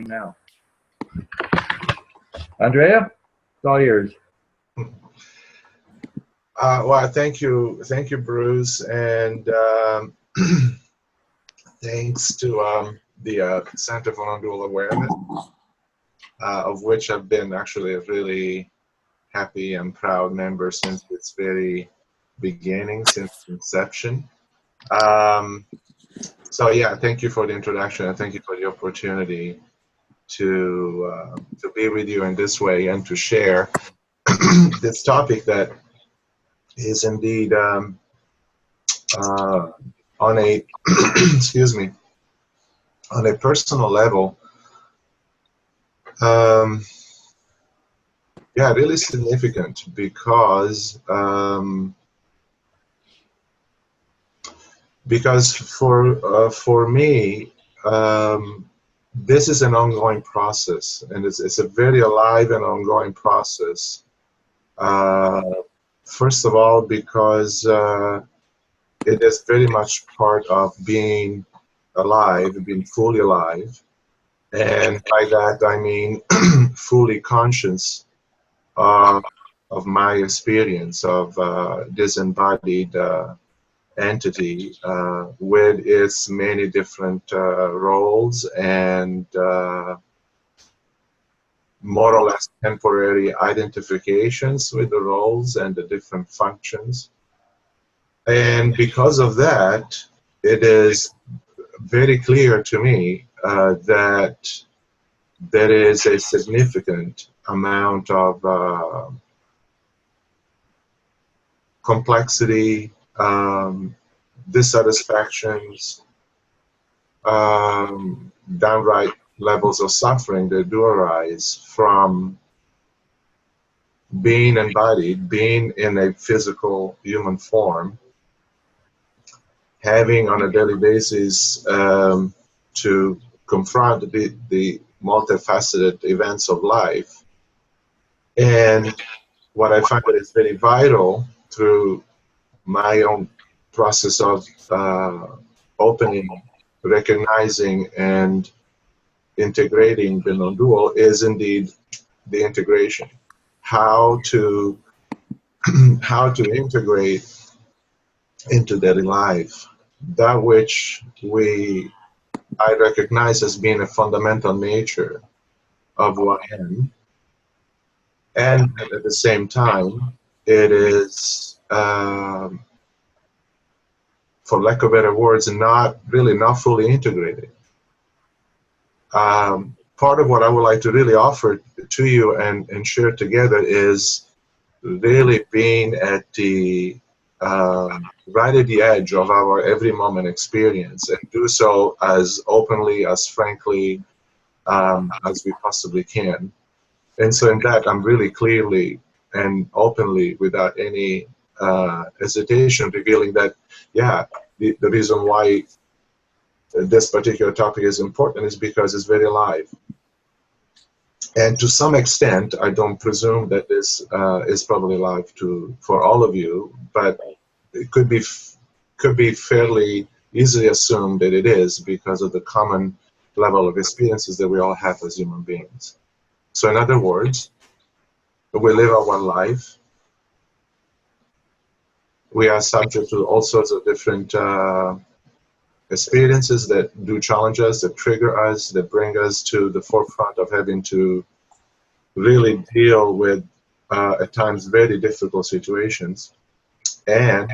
now. Andrea, it's all yours. Well, thank you, Bruce, and thanks to the Center for Nondual Awareness, of which I've been actually a really happy and proud member since its very beginning, since inception. So yeah, thank you for the introduction, and thank you for the opportunity to be with you in this way and to share this topic that is indeed on a excuse me, on a personal level, yeah, really significant because for me, this is an ongoing process, and it's a very alive and ongoing process. First of all, because it is very much part of being alive, being fully alive, and by that I mean fully conscious of my experience of disembodied entity with its many different roles and more or less temporary identifications with the roles and the different functions. And because of that, it is very clear to me that there is a significant amount of complexity, dissatisfactions, downright levels of suffering that do arise from being embodied, being in a physical human form, having on a daily basis to confront the multifaceted events of life. And what I find that is very vital through my own process of opening, recognizing, and integrating the non-dual is indeed the integration. How to integrate into daily life that which I recognize as being a fundamental nature of who I am, and at the same time, it is, for lack of better words, not fully integrated. Part of what I would like to really offer to you and share together is really being at the right at the edge of our every moment experience, and do so as openly, as frankly as we possibly can. And so in that, I'm really clearly and openly, without any hesitation, revealing that, yeah, the reason why this particular topic is important is because it's very alive. And to some extent, I don't presume that this is probably alive for all of you, but it could be fairly easily assumed that it is because of the common level of experiences that we all have as human beings. So in other words, we live our life. We are subject to all sorts of different experiences that do challenge us, that trigger us, that bring us to the forefront of having to really deal with, at times, very difficult situations. And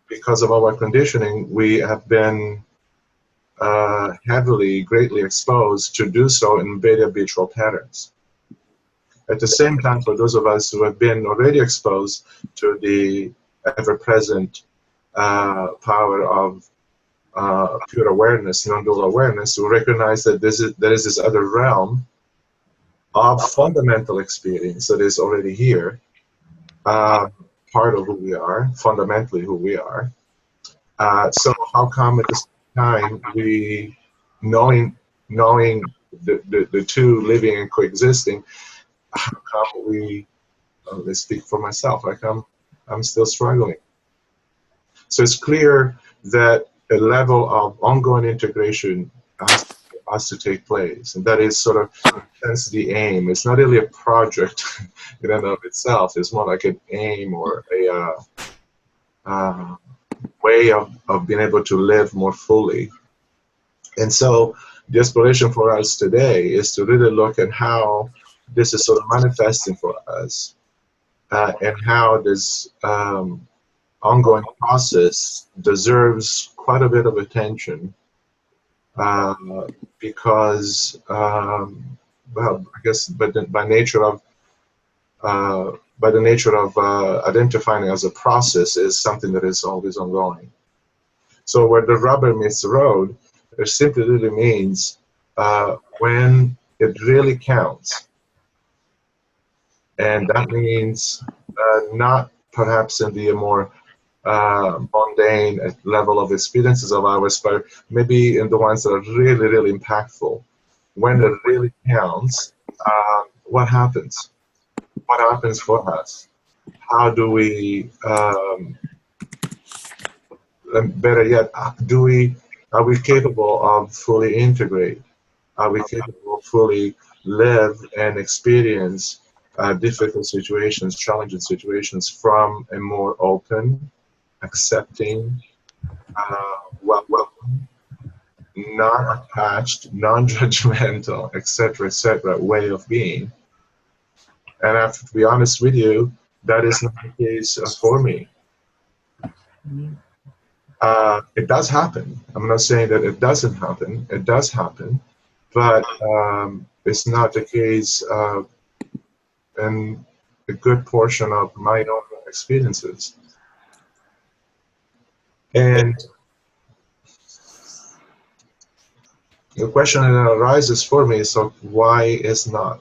because of our conditioning, we have been greatly exposed to do so in very habitual patterns. At the same time, for those of us who have been already exposed to the ever-present power of pure awareness, non-dual awareness, we recognize that there is this other realm of fundamental experience that is already here, part of who we are, fundamentally who we are. So how come at the same time we, knowing the two living and coexisting, how come we, let's speak for myself, how come I'm still struggling? So it's clear that a level of ongoing integration has to be us to take place. And that is sort of, that's the aim. It's not really a project in and of itself. It's more like an aim or a way of being able to live more fully. And so the exploration for us today is to really look at how this is sort of manifesting for us, and how this ongoing process deserves quite a bit of attention, because, well, I guess, by nature of identifying it as a process is something that is always ongoing. So where the rubber meets the road, it simply really means when it really counts. And that means not perhaps in the more mundane level of experiences of ours, but maybe in the ones that are really, really impactful. When it really counts, what happens? What happens for us? How do we, better yet, are we capable of fully integrate? Are we capable of fully live and experience difficult situations, challenging situations from a more open, accepting, welcome, non-attached, non-judgmental, etc., way of being? And I have to be honest with you, that is not the case for me. It does happen. I'm not saying that it doesn't happen. It does happen, but it's not the case in a good portion of my own experiences. And the question that arises for me is, so why is not?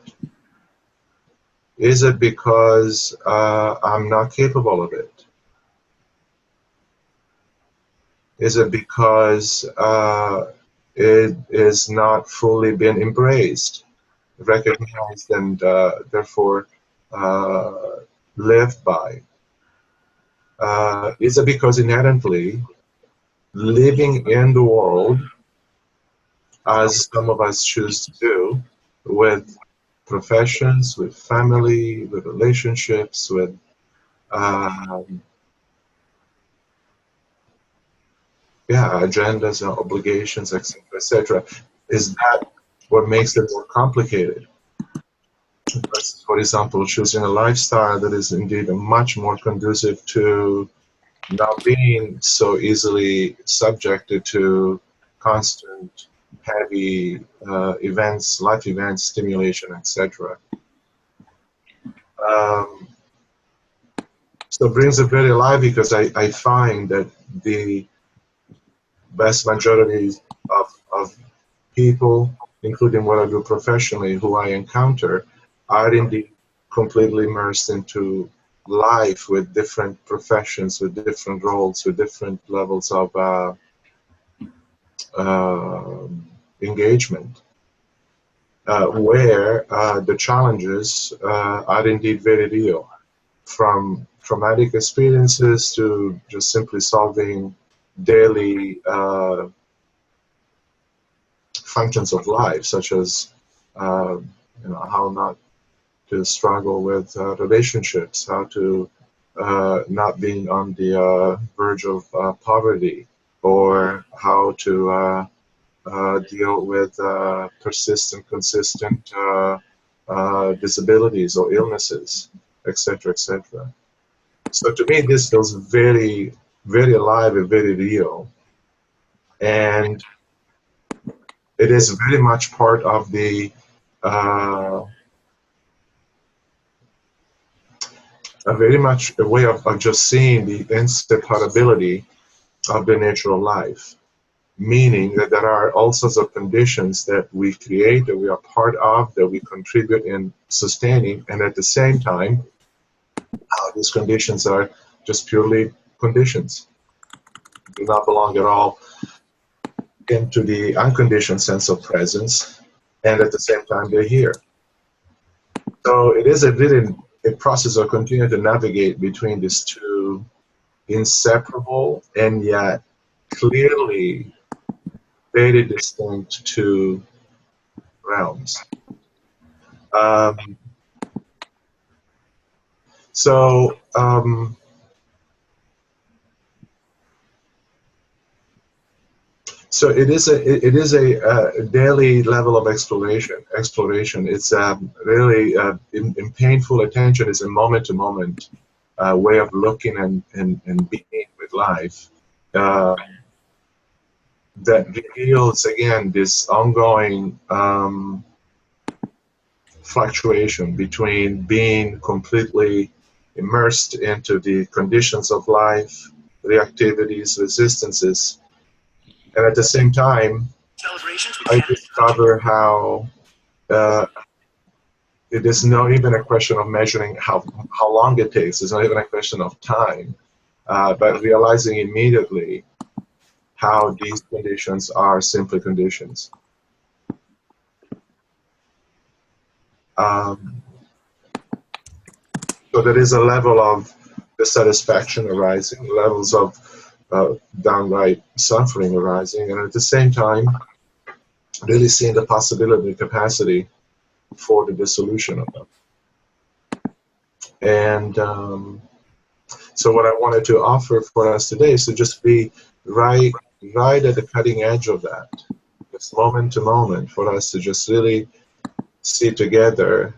Is it because I'm not capable of it? Is it because it is not fully been embraced, recognized, and therefore lived by? Is it because inherently living in the world, as some of us choose to do, with professions, with family, with relationships, with agendas and obligations, etc., is that what makes it more complicated? For example, choosing a lifestyle that is indeed much more conducive to not being so easily subjected to constant, heavy events, life events, stimulation, etc. So it brings it very alive, because I find that the vast majority of people, including what I do professionally, who I encounter, are indeed completely immersed into life with different professions, with different roles, with different levels of engagement, where the challenges are indeed very real, from traumatic experiences to just simply solving daily functions of life, such as how not to struggle with relationships, how to not being on the verge of poverty, or how to deal with persistent, consistent disabilities or illnesses, etc., etc. So to me, this feels very, very alive and very real, and it is very much part of the very much a way of just seeing the inseparability of the nature of life, meaning that there are all sorts of conditions that we create, that we are part of, that we contribute in sustaining, and at the same time, these conditions are just purely conditions, do not belong at all into the unconditioned sense of presence, and at the same time they're here. So it is really a process of continuing to navigate between these two inseparable and yet clearly very distinct two realms. So it is a daily level of exploration. It's really in painful attention. Is a moment to moment way of looking and being with life. That reveals again this ongoing fluctuation between being completely immersed into the conditions of life, reactivities, resistances, and at the same time, I discover how it is not even a question of measuring how long it takes. It's not even a question of time, but realizing immediately how these conditions are simply conditions. So there is a level of dissatisfaction arising, levels of downright suffering arising, and at the same time, really seeing the possibility and capacity for the dissolution of them. And so what I wanted to offer for us today is to just be right at the cutting edge of that, just moment to moment, for us to just really see together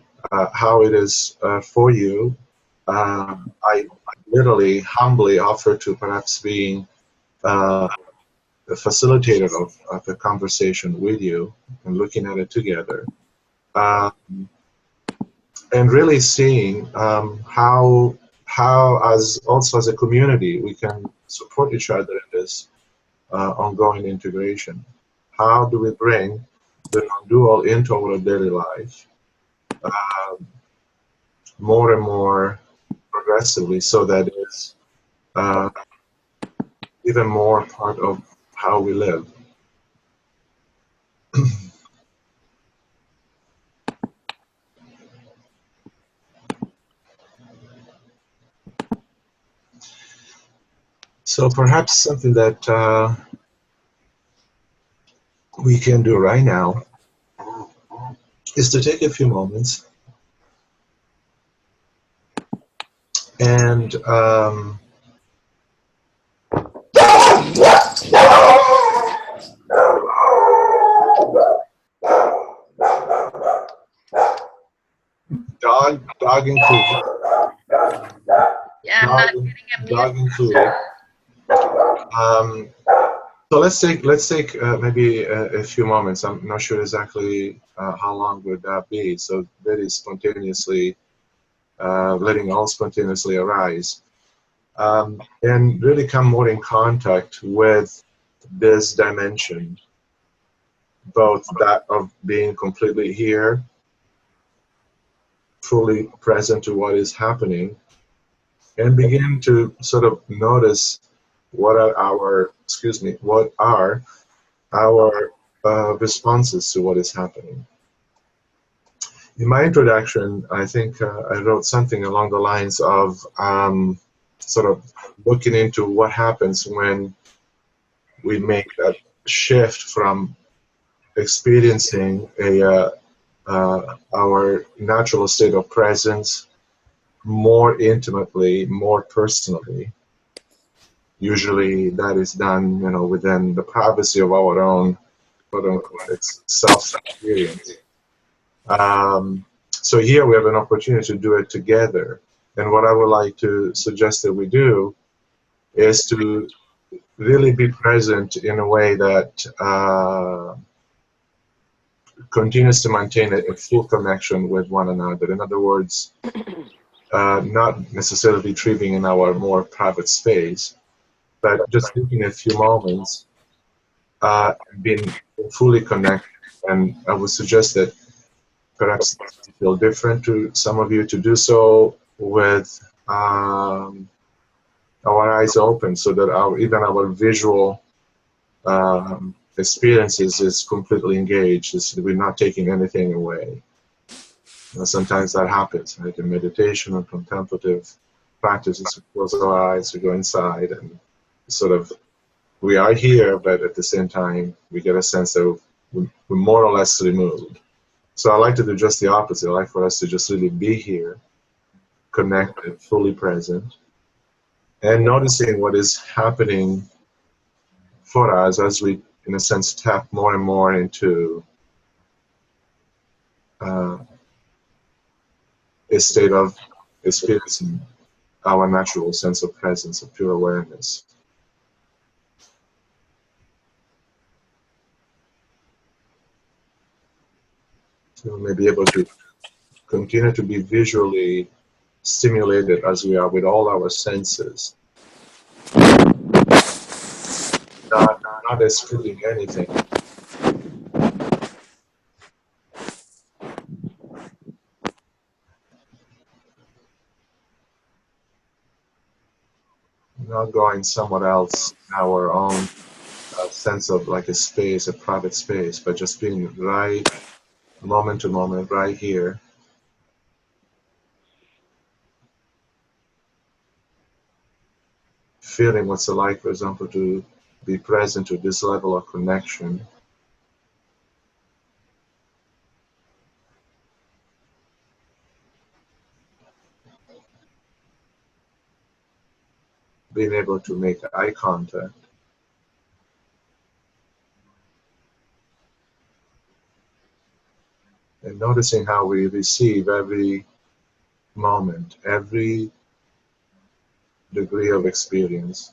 how it is for you. I literally humbly offer to perhaps being the facilitator of the conversation with you and looking at it together. And really seeing how as a community we can support each other in this ongoing integration. How do we bring the non-dual into our daily life more and more progressively, so that it's even more part of how we live. So perhaps something that we can do right now is to take a few moments and dog included. Yeah, I'm not getting a mute. Dog included. So let's take maybe a few moments. I'm not sure exactly how long would that be. So very spontaneously, letting all spontaneously arise, and really come more in contact with this dimension, both that of being completely here, fully present to what is happening, and begin to sort of notice what are our responses to what is happening. In my introduction, I think I wrote something along the lines of sort of looking into what happens when we make that shift from experiencing our natural state of presence more intimately, more personally. Usually that is done, within the privacy of our own self-experience. So here we have an opportunity to do it together. And what I would like to suggest that we do is to really be present in a way that continues to maintain a full connection with one another. In other words, not necessarily retrieving in our more private space, but just taking a few moments, being fully connected. And I would suggest that perhaps it feel different to some of you to do so with our eyes open, so that even our visual experiences is completely engaged. We're not taking anything away. Sometimes that happens, right? In meditation or contemplative practices, we close our eyes, we go inside, and sort of we are here, but at the same time we get a sense that we're more or less removed. So I like to do just the opposite. I like for us to just really be here, connected, fully present, and noticing what is happening for us as we, in a sense, tap more and more into a state of experiencing our natural sense of presence, of pure awareness. So we may be able to continue to be visually stimulated as we are with all our senses, not excluding anything. Not going somewhere else, our own sense of like a space, a private space, but just being right moment to moment, right here. Feeling what's it like, for example, to be present to this level of connection. Being able to make eye contact. And noticing how we receive every moment, every degree of experience.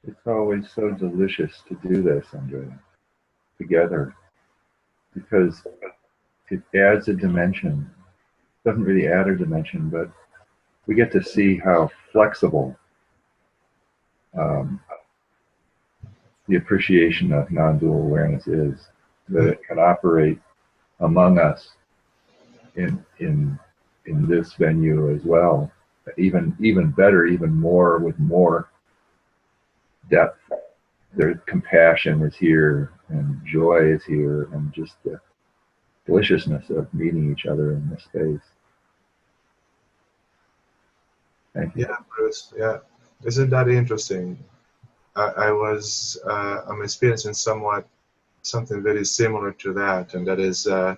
It's always so delicious to do this, Andrea, together, because it adds a dimension. It doesn't really add a dimension, but we get to see how flexible the appreciation of non-dual awareness is, that it can operate among us in this venue as well, even better, even more, with more depth. There's compassion is here, and joy is here, and just the deliciousness of meeting each other in this space. Thank you. Yeah, Bruce. Yeah, isn't that interesting? I'm experiencing something very similar to that, and that is a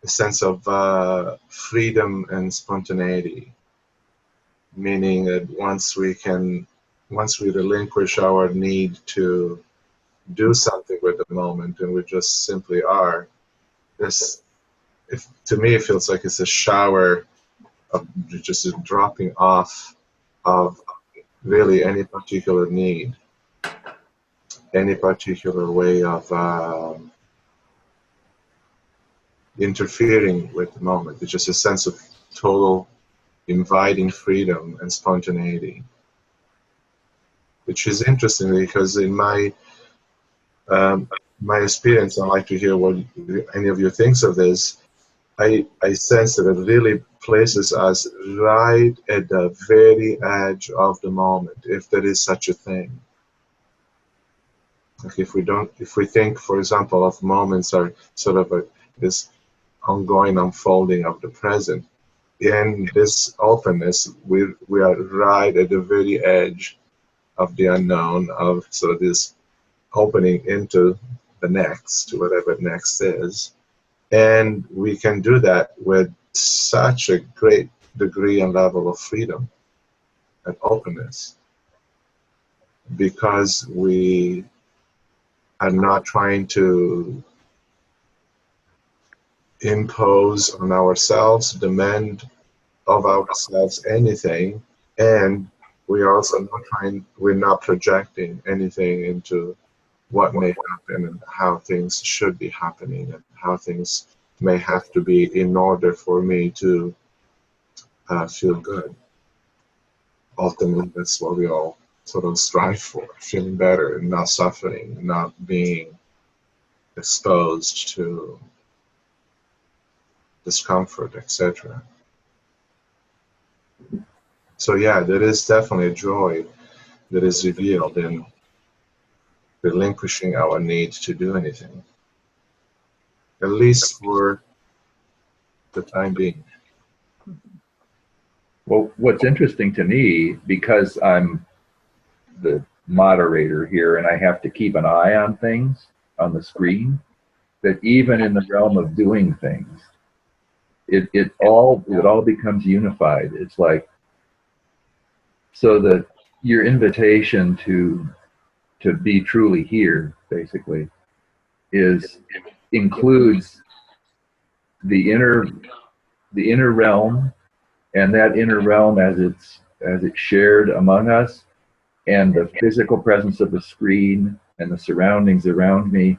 sense of freedom and spontaneity. Meaning that once we relinquish our need to do something with the moment, and we just simply are, to me it feels like it's a shower of just a dropping off of really any particular need, any particular way of interfering with the moment. It's just a sense of total inviting freedom and spontaneity, which is interesting because in my experience, I'd like to hear what any of you thinks of this. I sense that it really places us right at the very edge of the moment, if there is such a thing. Like if we think, for example, of moments are sort of this ongoing unfolding of the present, in this openness, we are right at the very edge of the unknown, of sort of this opening into the next, whatever next is. And we can do that with such a great degree and level of freedom and openness, because we are not trying to impose on ourselves, demand of ourselves anything, and we're not projecting anything into what may happen and how things should be happening and how things may have to be in order for me to feel good. Ultimately, that's what we all sort of strive for, feeling better and not suffering, not being exposed to discomfort, etc. So yeah, there is definitely a joy that is revealed in relinquishing our need to do anything, at least for the time being. Well, what's interesting to me, because I'm the moderator here and I have to keep an eye on things on the screen, that even in the realm of doing things, it all becomes unified. It's like, so that your invitation to be truly here, basically, includes the inner realm, and that inner realm as it's shared among us, and the physical presence of the screen and the surroundings around me,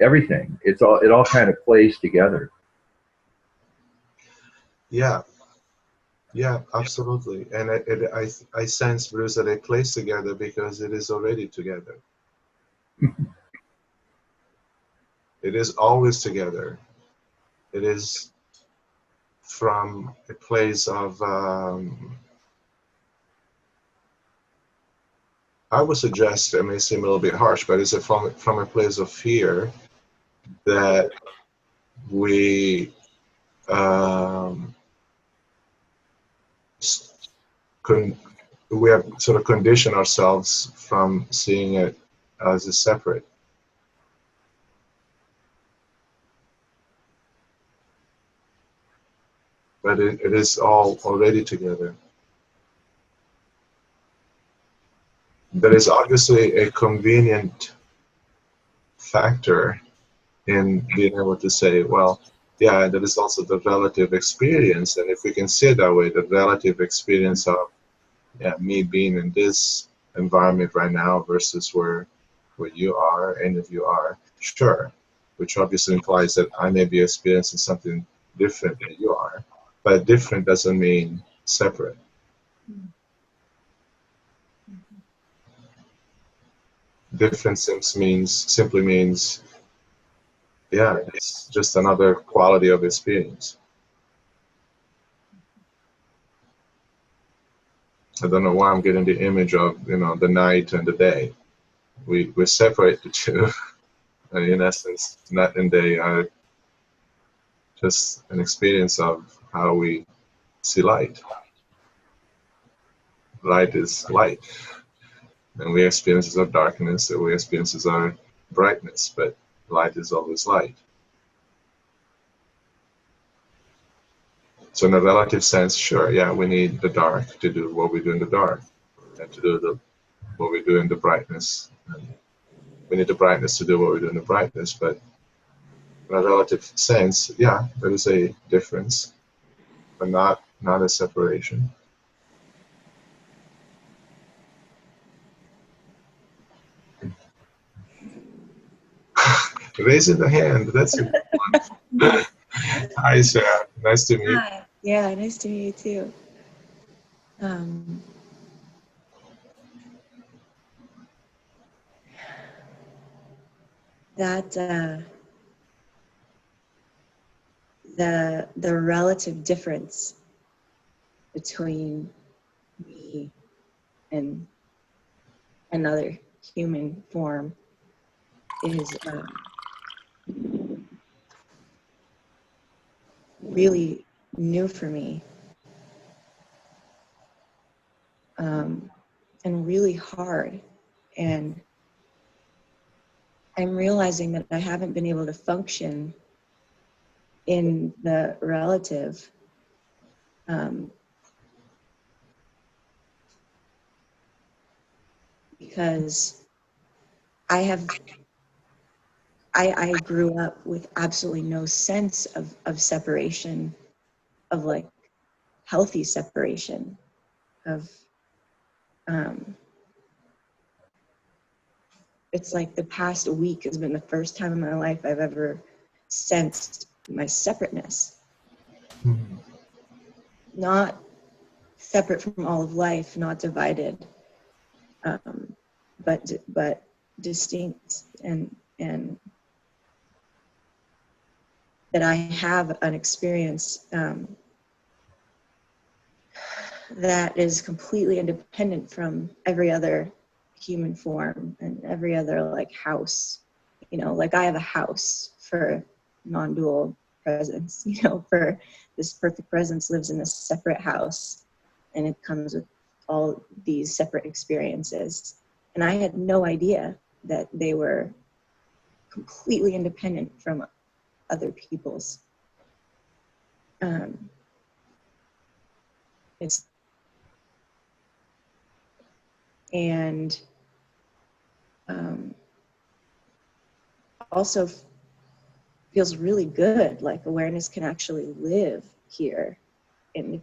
everything. It all kind of plays together. Yeah. Yeah, absolutely. And I sense, Bruce, that it plays together because it is already together. It is always together. It is from a place of, I would suggest, it may seem a little bit harsh, but it's from a place of fear that we we have sort of conditioned ourselves from seeing it as a separate. But it is all already together. There is obviously a convenient factor in being able to say, well, yeah, there is also the relative experience, and if we can see it that way, the relative experience of me being in this environment right now versus where you are, any of you are, sure, which obviously implies that I may be experiencing something different than you are, but different doesn't mean separate. Difference simply means, yeah, it's just another quality of experience. I don't know why I'm getting the image of, you know, the night and the day. We separate the two. In essence, night and day are just an experience of how we see light. Light is light, and we experience our darkness, and we experience our brightness, but light is always light. So in a relative sense, sure, yeah, we need the dark to do what we do in the dark, and to do what we do in the brightness. And we need the brightness to do what we do in the brightness, but in a relative sense, yeah, there is a difference, but not a separation. Raising the hand, that's a good one. Hi, Sarah. Nice to meet you. Hi. Yeah, nice to meet you too. That the relative difference between me and another human form is really new for me, and really hard. And I'm realizing that I haven't been able to function in the relative because I grew up with absolutely no sense of separation, of like healthy separation, of it's like the past week has been the first time in my life I've ever sensed my separateness. Mm-hmm. Not separate from all of life, not divided, but distinct, and that I have an experience that is completely independent from every other human form and every other like house. You know, like I have a house for non-dual presence, you know, for this perfect presence lives in a separate house, and it comes with all these separate experiences. And I had no idea that they were completely independent from other people's. It's and also feels really good. Like awareness can actually live here, and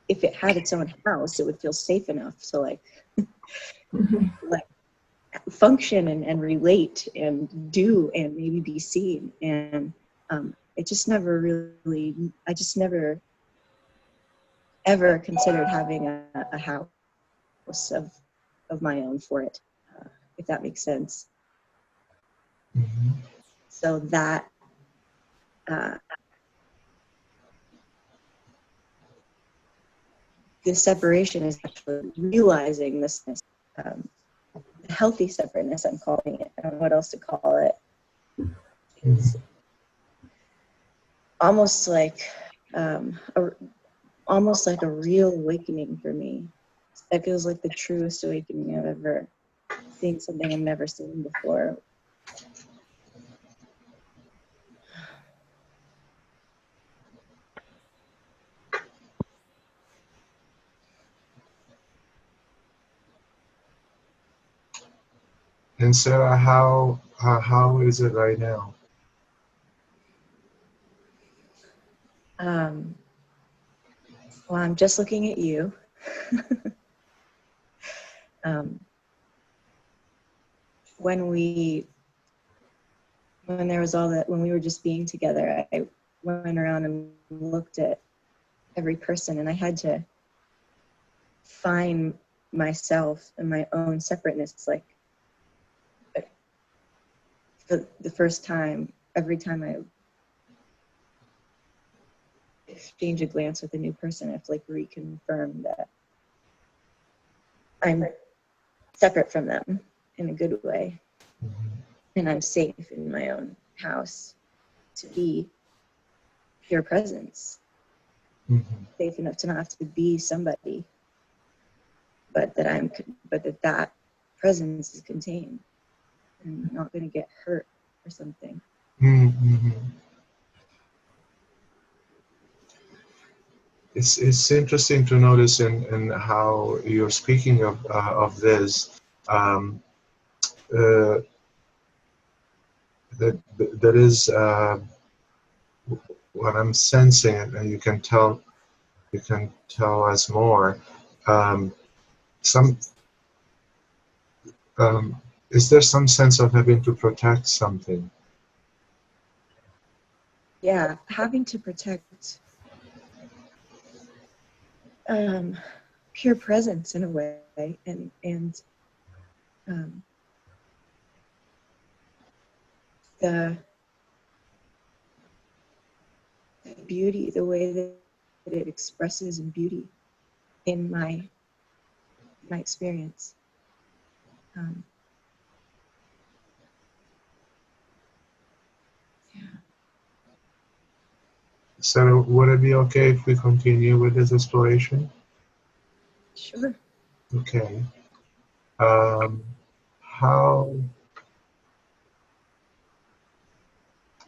if it had its own house, it would feel safe enough to like like function and relate and do and maybe be seen. And it just never really, I just never ever considered having a house of my own for it, if that makes sense. Mm-hmm. So that the separation is actually realizing this healthy separateness, I'm calling it. I don't know what else to call it. Is almost like almost like a real awakening for me. It feels like the truest awakening I've ever seen, something I've never seen before. And Sarah, how is it right now? Well, I'm just looking at you. when there was all that, when we were just being together, I went around and looked at every person, and I had to find myself and my own separateness. Like, for the first time, every time I exchange a glance with a new person, I have to like reconfirm that I'm separate from them in a good way, and I'm safe in my own house to be pure presence, safe enough to not have to be somebody, but that presence is contained and not going to get hurt or something. It's interesting to notice in how you're speaking of this, that there is what I'm sensing, and you can tell us more. Is there some sense of having to protect something? Yeah, having to protect pure presence in a way, and the beauty, the way that it expresses in beauty in my experience. So would it be okay if we continue with this exploration? Sure. Okay.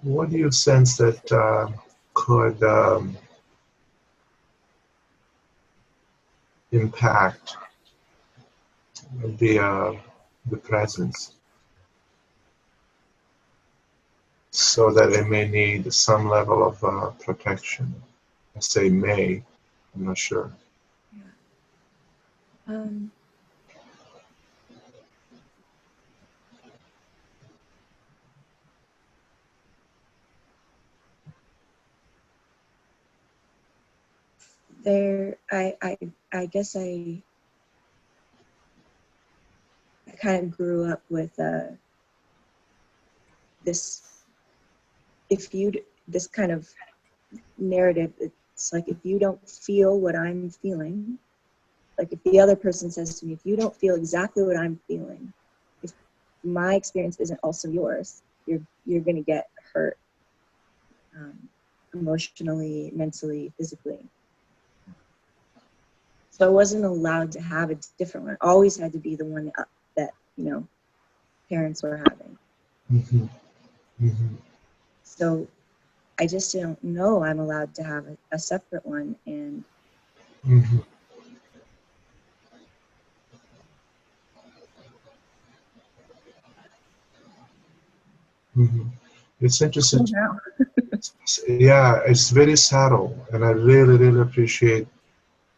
What do you sense that could impact the presence, so that it may need some level of protection? I say may, I'm not sure. Yeah. I guess I kind of grew up with this kind of narrative. It's like, if you don't feel what I'm feeling, like if the other person says to me, if you don't feel exactly what I'm feeling, if my experience isn't also yours, you're gonna get hurt, emotionally, mentally, physically. So I wasn't allowed to have a different one. I always had to be the one that parents were having. So I just don't know I'm allowed to have a separate one. And It's interesting. Yeah, it's very subtle, and I really, really appreciate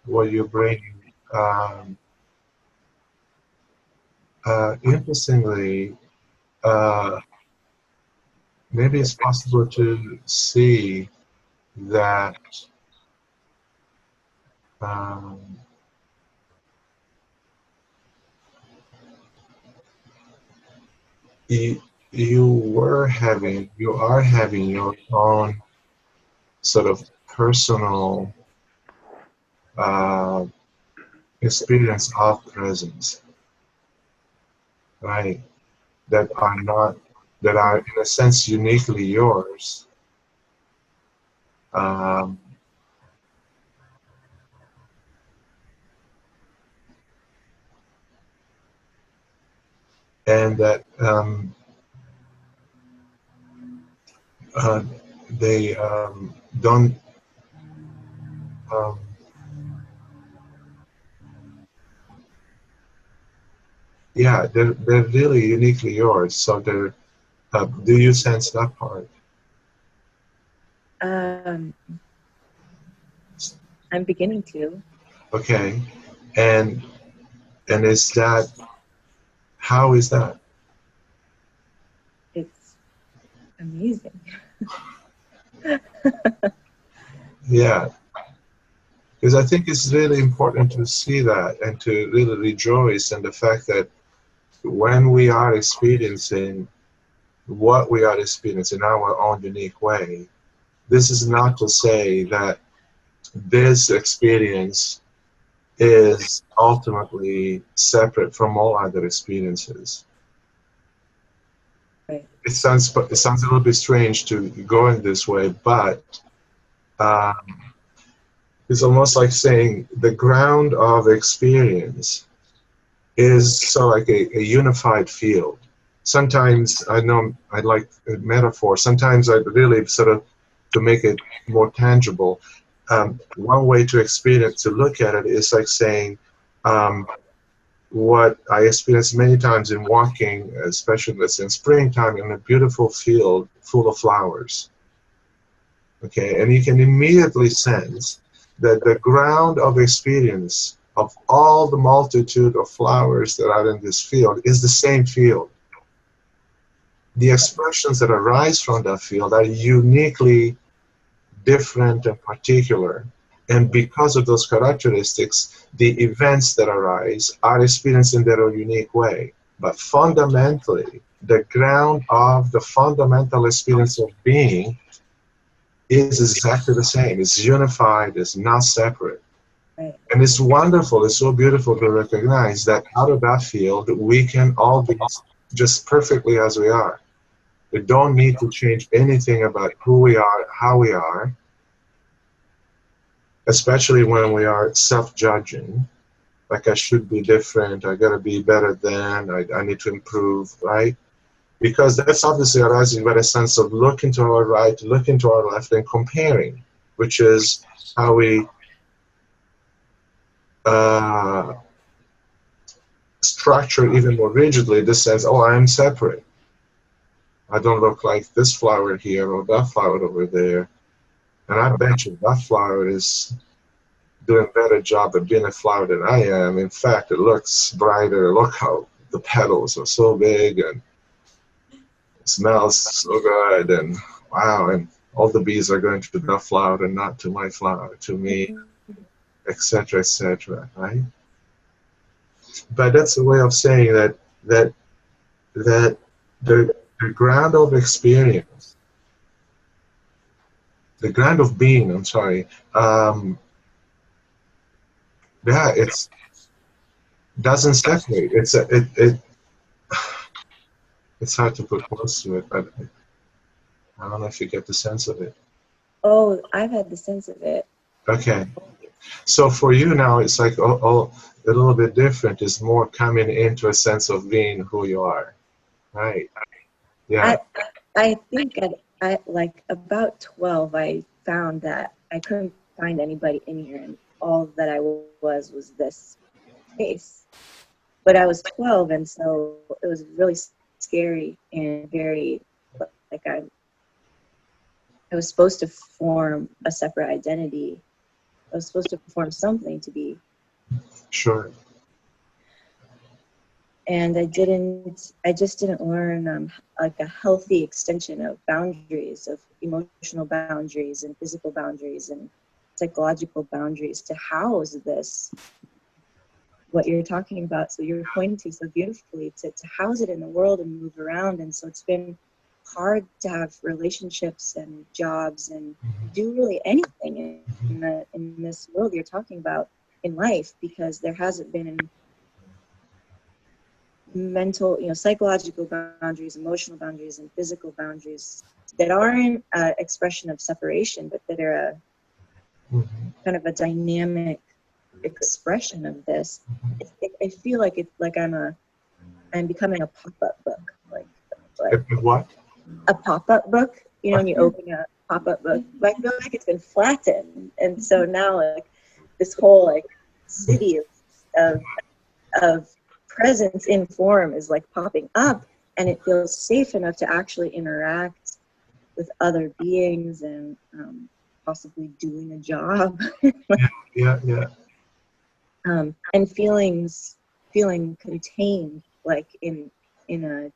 what you're bringing. Interestingly, maybe it's possible to see that you are having your own sort of personal experience of presence, right? That are in a sense uniquely yours. And that they don't yeah, they're really uniquely yours. So they're do you sense that part? I'm beginning to. Okay, and is that, how is that? Amazing. Yeah. Because I think it's really important to see that and to really rejoice in the fact that when we are experiencing what we are experiencing in our own unique way, this is not to say that this experience is ultimately separate from all other experiences. Right. It sounds a little bit strange to go in this way, but it's almost like saying the ground of experience is so like a unified field. Sometimes I know I like a metaphor. Sometimes I really sort of, to make it more tangible, one way to experience, to look at it, is like saying what I experienced many times in walking, especially in springtime, in a beautiful field full of flowers. Okay, and you can immediately sense that the ground of experience of all the multitude of flowers that are in this field is the same field. The expressions that arise from that field are uniquely different and particular. And because of those characteristics, the events that arise are experienced in their own unique way. But fundamentally, the ground of the fundamental experience of being is exactly the same. It's unified, it's not separate. Right. And it's wonderful, it's so beautiful to recognize that out of that field, we can all be just perfectly as we are. We don't need to change anything about who we are, how we are, especially when we are self-judging. Like, I should be different, I gotta be better than, I need to improve, right? Because that's obviously arising by a sense of looking to our right, looking to our left, and comparing, which is how we structure even more rigidly this sense, oh, I'm separate. I don't look like this flower here or that flower over there. And I bet you that flower is doing a better job of being a flower than I am. In fact, it looks brighter. Look how the petals are so big, and it smells so good, and wow, and all the bees are going to that flower and not to my flower, to me, etc., right? But that's a way of saying that the ground of experience, the ground of being, I'm sorry, yeah, it's doesn't separate. It's hard to put words to it, but I don't know if you get the sense of it. Oh, I've had the sense of it. Okay. So for you now, it's like a little bit different. It's more coming into a sense of being who you are, right? Yeah. I think at like about 12, I found that I couldn't find anybody in here, and all that I was this face. But I was 12, and so it was really scary and very, like, I was supposed to form a separate identity. I was supposed to form something to be. Sure. And I just didn't learn like a healthy extension of boundaries, of emotional boundaries and physical boundaries and psychological boundaries to house this, what you're talking about. So you're pointing to so beautifully to house it in the world and move around. And so it's been hard to have relationships and jobs and do really anything in this world you're talking about in life, because there hasn't been mental, psychological boundaries, emotional boundaries, and physical boundaries that aren't an expression of separation, but that are kind of a dynamic expression of this. I feel like it's like I'm becoming a pop-up book, like What? a pop-up book. When you open a pop-up book, but I feel like it's been flattened, and so now like this whole like city of presence in form is like popping up, and it feels safe enough to actually interact with other beings and possibly doing a job. Yeah. And feeling contained, like in a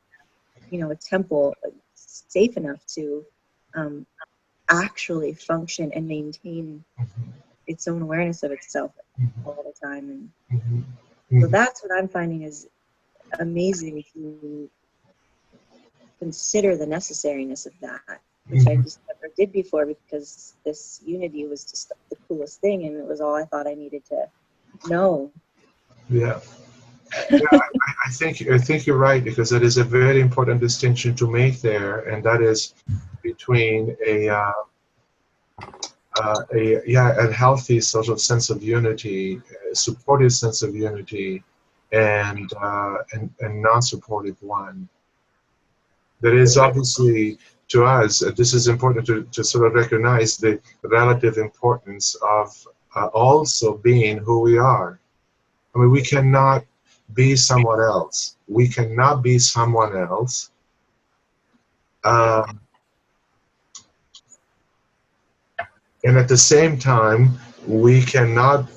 a temple, safe enough to actually function and maintain its own awareness of itself all the time. And so that's what I'm finding is amazing to consider the necessariness of that, which I just never did before, because this unity was just the coolest thing, and it was all I thought I needed to know. Yeah. I think you're right, because that is a very important distinction to make there, and that is between a healthy sort of sense of unity, a supportive sense of unity, and non-supportive one. There is obviously, to us, this is important to sort of recognize the relative importance of also being who we are. I mean, we cannot be someone else. We cannot be someone else. And at the same time, we cannot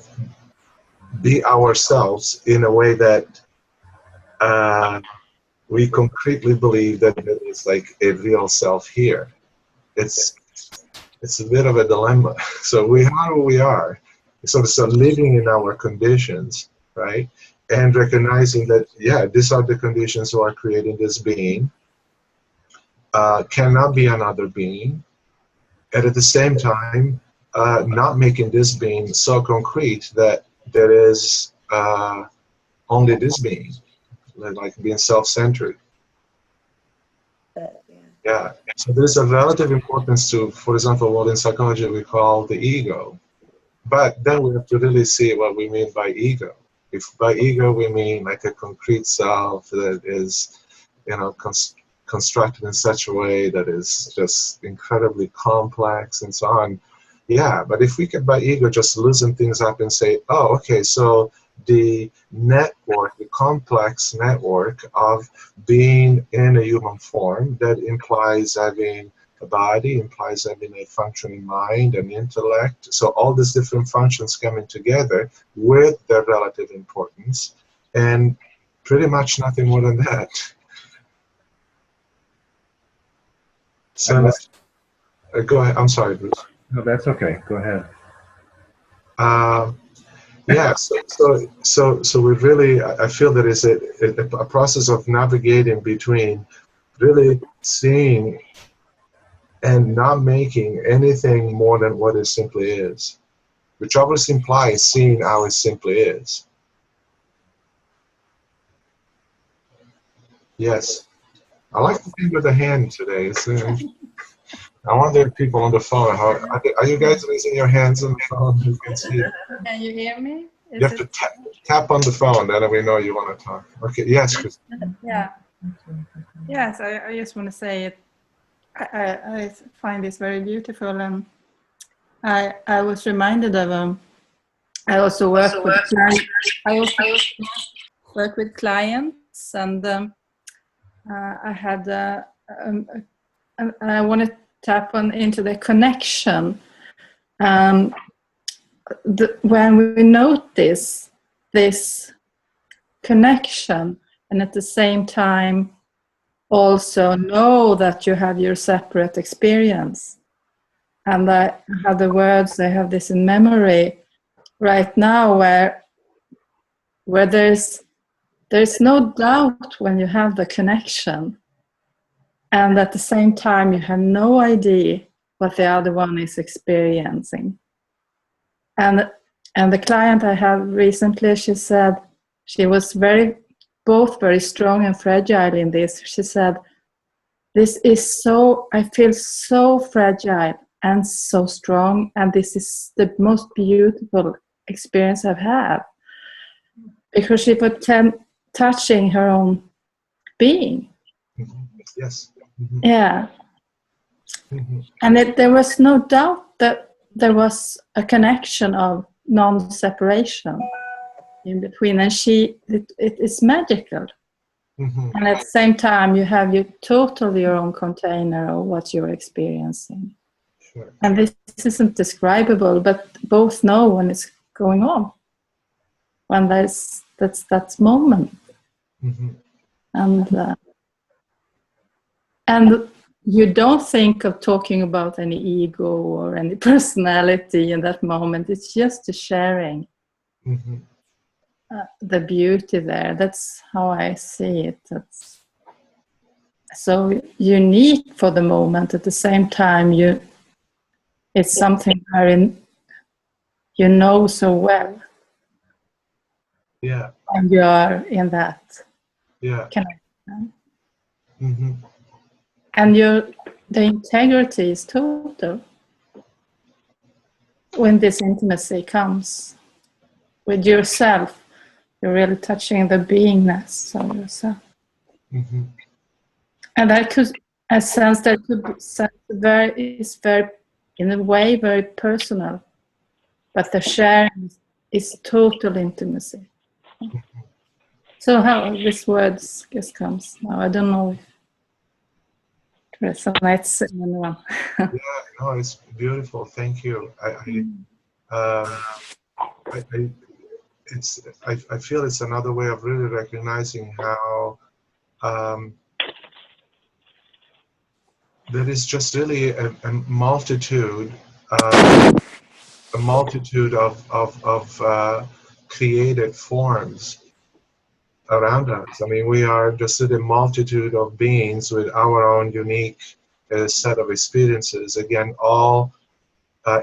be ourselves in a way that we concretely believe that there is like a real self here. It's a bit of a dilemma. So we are who we are. So living in our conditions, right? And recognizing that, yeah, these are the conditions who are creating this being. Cannot be another being. And at the same time, not making this being so concrete that there is only this being, like being self-centered. Yeah. So there's a relative importance to, for example, what in psychology we call the ego. But then we have to really see what we mean by ego. If by ego we mean like a concrete self that is, you know, constructed in such a way that is just incredibly complex and so on. Yeah, but if we could by ego just loosen things up and say, oh, okay, so the network, the complex network of being in a human form, that implies having a body, implies having a functioning mind, an intellect. So all these different functions coming together with their relative importance, and pretty much nothing more than that. So go ahead. I'm sorry, Bruce. No, that's okay. Go ahead. Yeah, so we really, I feel there is a process of navigating between really seeing and not making anything more than what it simply is, which obviously implies seeing how it simply is. Yes. I like the thing with the hand today. I wonder if people on the phone, are you guys raising your hands on the phone? You can see. Can you hear me? You have to tap on the phone, then we know you want to talk. Okay, yes, Christine. Yeah. Yes, I just want to say it. I find this very beautiful, and I was reminded of I also work with clients. I also work with clients, and I had and I want to tap on into the connection. When we notice this connection, and at the same time also know that you have your separate experience. And I have the words, I have this in memory right now, where there's no doubt when you have the connection, and at the same time you have no idea what the other one is experiencing. And the client I had recently, she said she was both very strong and fragile in this. She said, this is I feel so fragile and so strong, and this is the most beautiful experience I've had. Because she was touching her own being. Yes. Yeah. And there was no doubt that there was a connection of non-separation in between, and it is magical. And at the same time you have your own container of what you're experiencing. Sure. And this isn't describable, but both know when it's going on, when that's that moment. And you don't think of talking about any ego or any personality in that moment. It's just the sharing, the beauty there. That's how I see it. That's so unique for the moment. At the same time, it's something wherein you know so well. Yeah. And you are in that connection. And the integrity is total when this intimacy comes with yourself. You're really touching the beingness of yourself. And I sense that is very, in a way, very personal, but the sharing is total intimacy. So how this word just comes now, I don't know if it resonates in anyone. Yeah, no, it's beautiful. Thank you. I feel it's another way of really recognizing how there is just really a multitude of created forms around us. I mean, we are just a multitude of beings with our own unique set of experiences. Again, all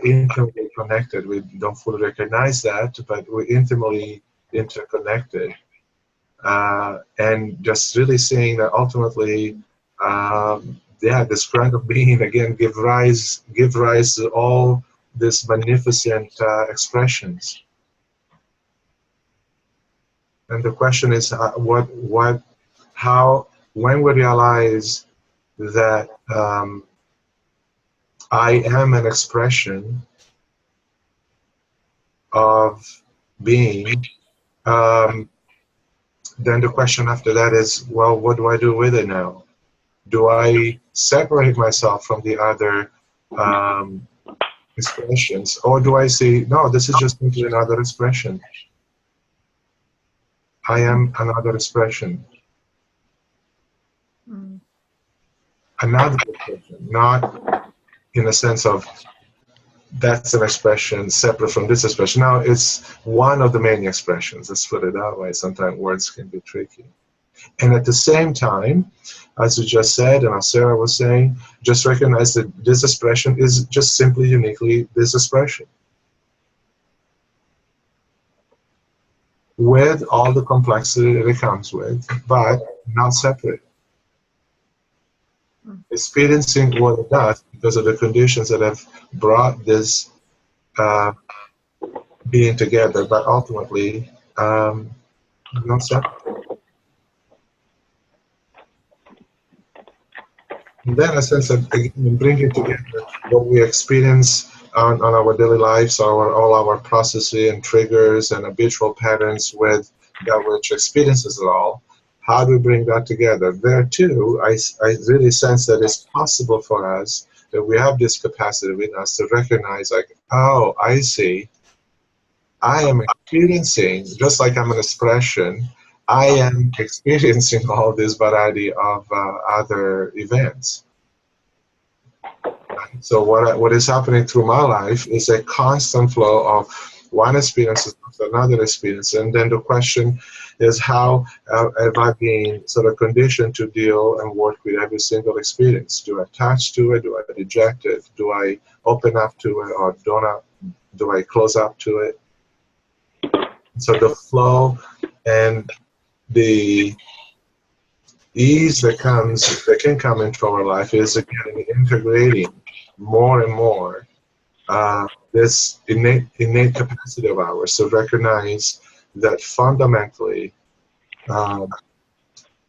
intimately connected. We don't fully recognize that, but we're intimately interconnected. And just really seeing that ultimately, this kind of being again give rise to all these magnificent expressions. And the question is, how, when we realize that I am an expression of being, then the question after that is, well, what do I do with it now? Do I separate myself from the other expressions, or do I say, no, this is just simply another expression? I am another expression. Another expression, not in a sense of that's an expression separate from this expression. Now, it's one of the many expressions. Let's put it that way. Sometimes words can be tricky. And at the same time, as you just said, and as Sarah was saying, just recognize that this expression is just simply uniquely this expression, with all the complexity that it comes with, but not separate. Experiencing what it does because of the conditions that have brought this being together, but ultimately not separate. And then a sense of again, bringing together what we experience on our daily lives, all our processes and triggers and habitual patterns with that which experiences it all. How do we bring that together? There too, I really sense that it's possible for us, that we have this capacity within us to recognize, like, oh, I see. I am experiencing, just like I'm an expression, I am experiencing all this variety of other events. So what is happening through my life is a constant flow of one experience to another experience, and then the question is, how have I been sort of conditioned to deal and work with every single experience? Do I attach to it? Do I reject it? Do I open up to it, or do I close up to it? So the flow and the ease that can come into our life is again integrating more and more this innate capacity of ours to recognize that fundamentally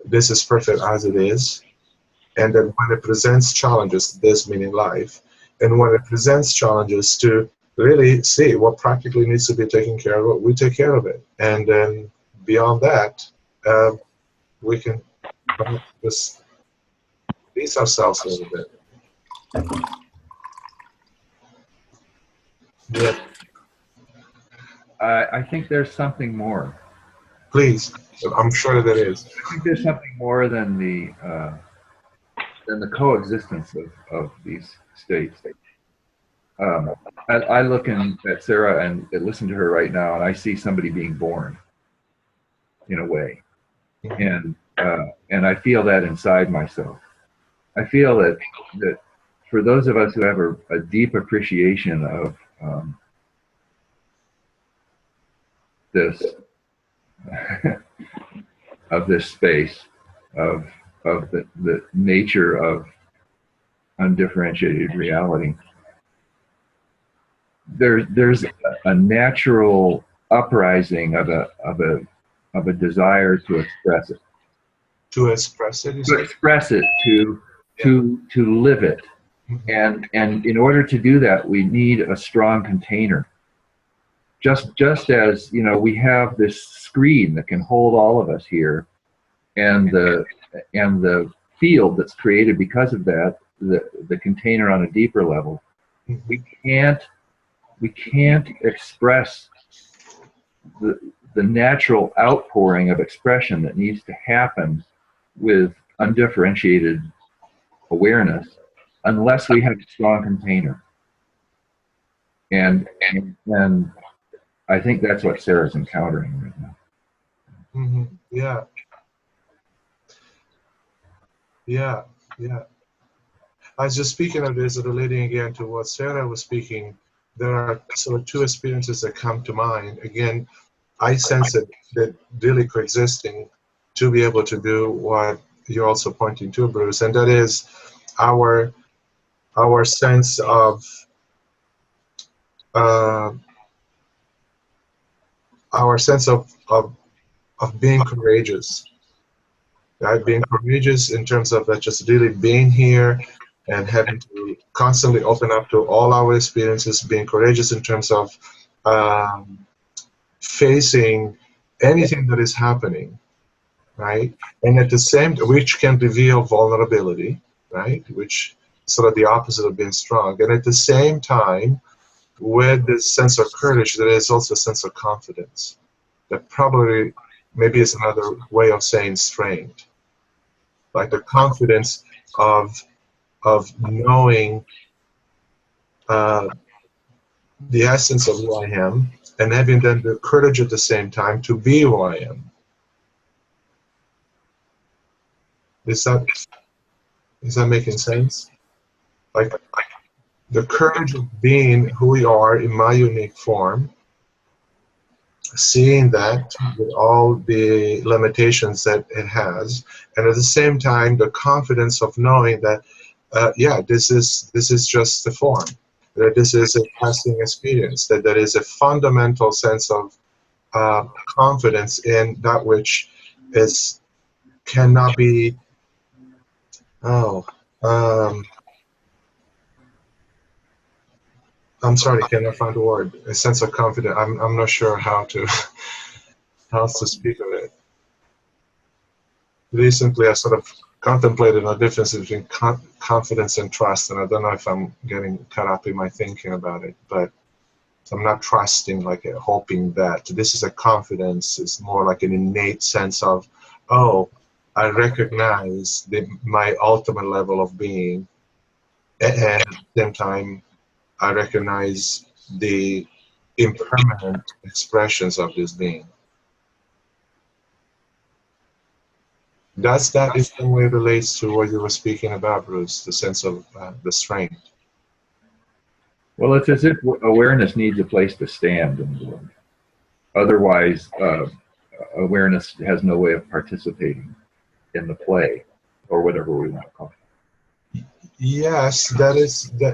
this is perfect as it is, and that when it presents challenges, this meaning life, and when it presents challenges, to really see what practically needs to be taken care of, we take care of it, and then beyond that, we can just release ourselves a little bit. Yeah. I think there's something more. Please, I'm sure that is. I think there's something more than the and the coexistence of these states. I look at Sarah and listen to her right now, and I see somebody being born, in a way, and I feel that inside myself. I feel that for those of us who have a deep appreciation of this of this space, of the nature of undifferentiated reality, there's a natural uprising of a desire to express it. To express it. To express it, to live it, and in order to do that, we need a strong container. Just as we have this screen that can hold all of us here, and the field that's created because of that, the container on a deeper level. We can't express the natural outpouring of expression that needs to happen with undifferentiated awareness unless we have a strong container. And I think that's what Sarah's encountering right now. Mm-hmm. Yeah. Yeah. Yeah. I was just speaking of this, relating again to what Sarah was speaking. There are sort of two experiences that come to mind. Again, I sense it that really coexisting to be able to do what you're also pointing to, Bruce, and that is our sense of being courageous, right? Being courageous in terms of that, just really being here and having to constantly open up to all our experiences, being courageous in terms of facing anything that is happening, right? And at the same time, which can reveal vulnerability, right? Which is sort of the opposite of being strong. And at the same time, with this sense of courage, there is also a sense of confidence that probably maybe is another way of saying strength. Like the confidence of knowing the essence of who I am, and having then the courage at the same time to be who I am. Is that making sense? Like the courage of being who we are in my unique form, seeing that with all the limitations that it has, and at the same time the confidence of knowing that yeah, this is just the form, that this is a passing experience, that there is a fundamental sense of confidence in that which cannot be I'm sorry, cannot find a word. A sense of confidence. I'm not sure how to speak of it. Recently, I sort of contemplated the difference between confidence and trust, and I don't know if I'm getting caught up in my thinking about it, but I'm not trusting, like hoping that. This is a confidence. It's more like an innate sense of, oh, I recognize my ultimate level of being, and at the same time, I recognize the impermanent expressions of this being. Does that in some way relates to what you were speaking about, Bruce, the sense of the strength? Well, it's as if awareness needs a place to stand in the world. Otherwise, awareness has no way of participating in the play, or whatever we want to call it. Yes,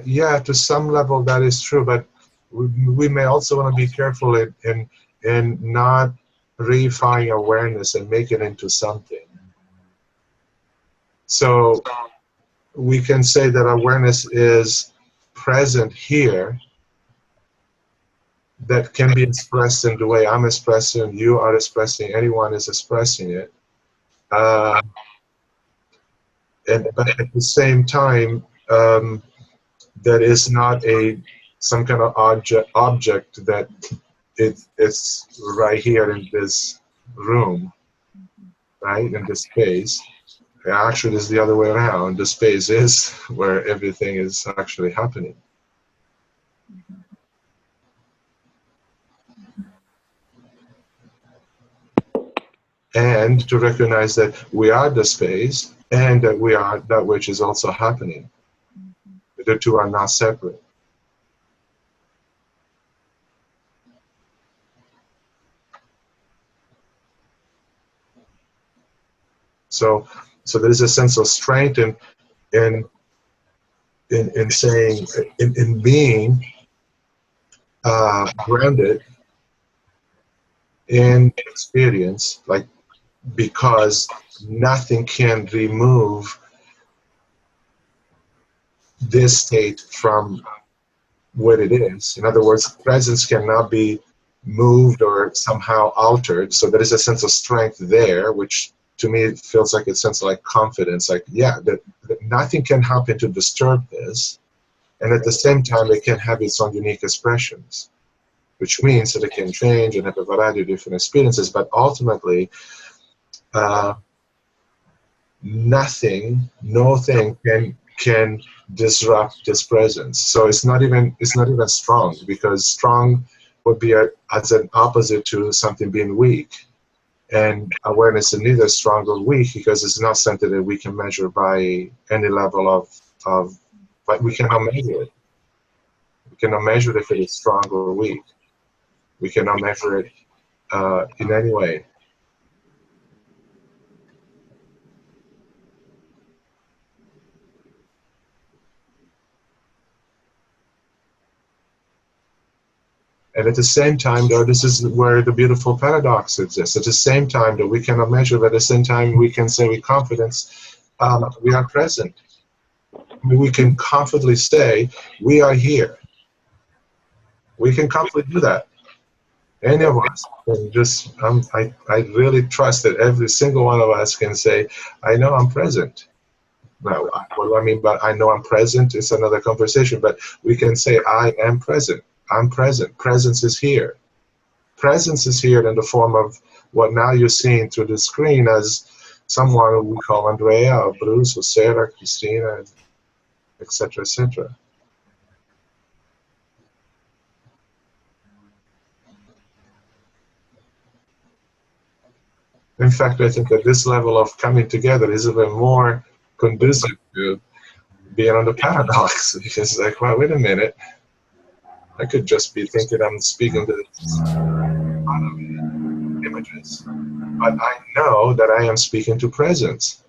yeah, to some level that is true, but we may also want to be careful in not reifying awareness and make it into something. So we can say that awareness is present here, that can be expressed in the way I'm expressing, you are expressing, anyone is expressing it. But at the same time, that is not some kind of object that it's right here in this room, right, in this space. Actually, it's the other way around. The space is where everything is actually happening. And to recognize that we are the space and that we are that which is also happening. The two are not separate. So there is a sense of strength in saying, in being grounded in experience, like, because nothing can remove this state from what it is. In other words, presence cannot be moved or somehow altered. So there is a sense of strength there, which to me it feels like a sense of like confidence, like, yeah, that nothing can happen to disturb this, and at the same time it can have its own unique expressions, which means that it can change and have a variety of different experiences, but ultimately no thing can disrupt this presence. So it's not even strong, because strong would be as an opposite to something being weak. And awareness is neither strong or weak, because it's not something that we can measure by any level of but we cannot measure it. We cannot measure if it is strong or weak. We cannot measure it in any way. And at the same time, though, this is where the beautiful paradox exists. At the same time that we cannot measure, but at the same time we can say with confidence, we are present. I mean, we can confidently say, we are here. We can confidently do that. Any of us. And just, I really trust that every single one of us can say, I know I'm present. Now, what do I mean by I know I'm present? It's another conversation, but we can say, I am present. I'm present. Presence is here. Presence is here in the form of what now you're seeing through the screen as someone who we call Andrea, or Bruce, or Sarah, Christina, etc., etc. In fact, I think that this level of coming together is even more conducive to being on the paradox, because it's like, well, wait a minute. I could just be thinking I'm speaking to images, but I know that I am speaking to presence.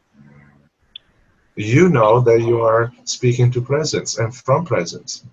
You know that you are speaking to presence and from presence.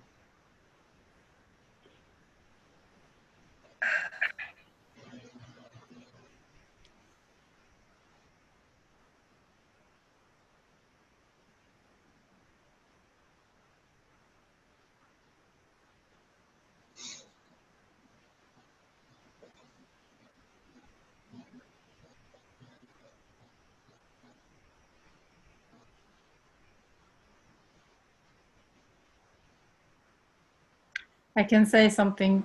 I can say something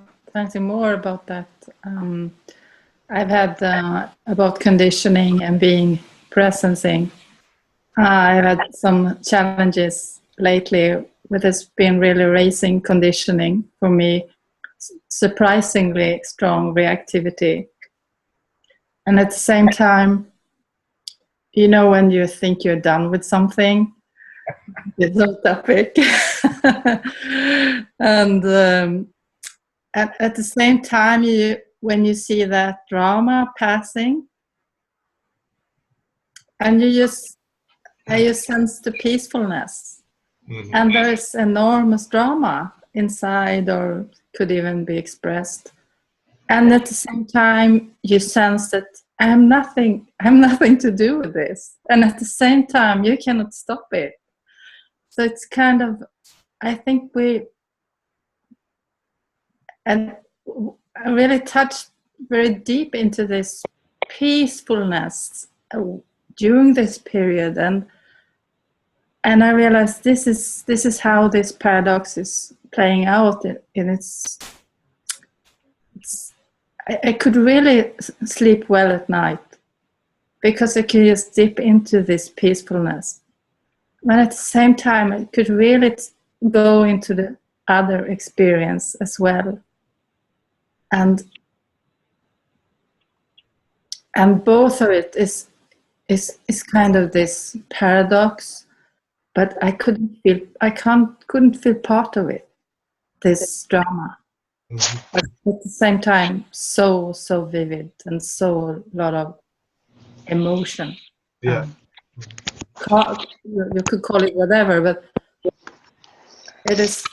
more about that. I've had about conditioning and being presencing. I've had some challenges lately with it's been really raising conditioning for me, surprisingly strong reactivity. And at the same time, you know, when you think you're done with something, it's no topic. And at the same time, when you see that drama passing, and I just sense the peacefulness. Mm-hmm. And there is enormous drama inside, or could even be expressed. And at the same time, you sense that I have nothing to do with this. And at the same time, you cannot stop it. So it's kind of, I think I really touched very deep into this peacefulness during this period, and I realized this is how this paradox is playing out in its I could really sleep well at night because I could just dip into this peacefulness. And at the same time, I could really go into the other experience as well. And both of it is kind of this paradox, but I couldn't feel part of it, this drama. But at the same time, so vivid and so a lot of emotion. Yeah. You could call it whatever, but it is,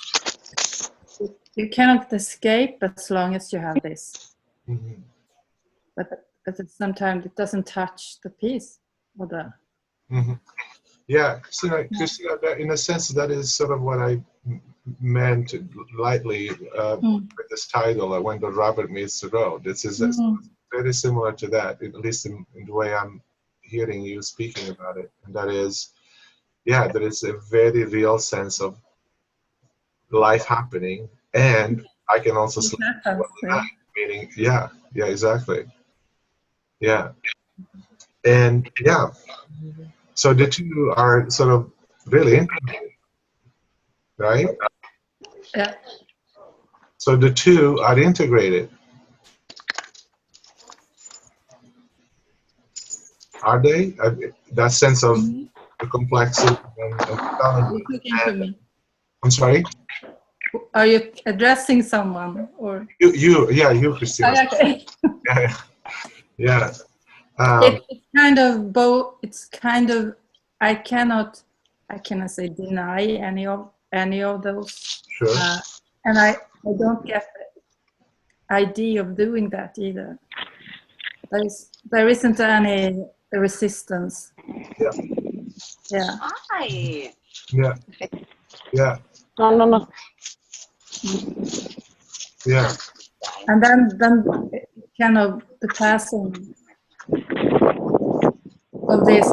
you cannot escape as long as you have this. Mm-hmm. But at the same time, it doesn't touch the peace or the. Mm-hmm. Yeah, Christina, that, in a sense, that is sort of what I meant lightly with this title, When the Rubber Meets the Road. This is very similar to that, at least in the way I'm hearing you speaking about it. And that is, yeah, there is a very real sense of life happening, and I can also sleep well at night, meaning, yeah, exactly. Yeah. And yeah, so the two are sort of really integrated, right? Yeah. So the two are integrated. Are they? That sense of the complexity and challenge. I'm sorry? Are you addressing someone or? You, Christina. Okay. Yeah. It's kind of both. It's kind of, I cannot say deny any of those. Sure. And I don't get the idea of doing that either. There isn't any resistance. Yeah. Yeah. Hi. Yeah. Yeah. No. Yeah. And then kind of the passing of this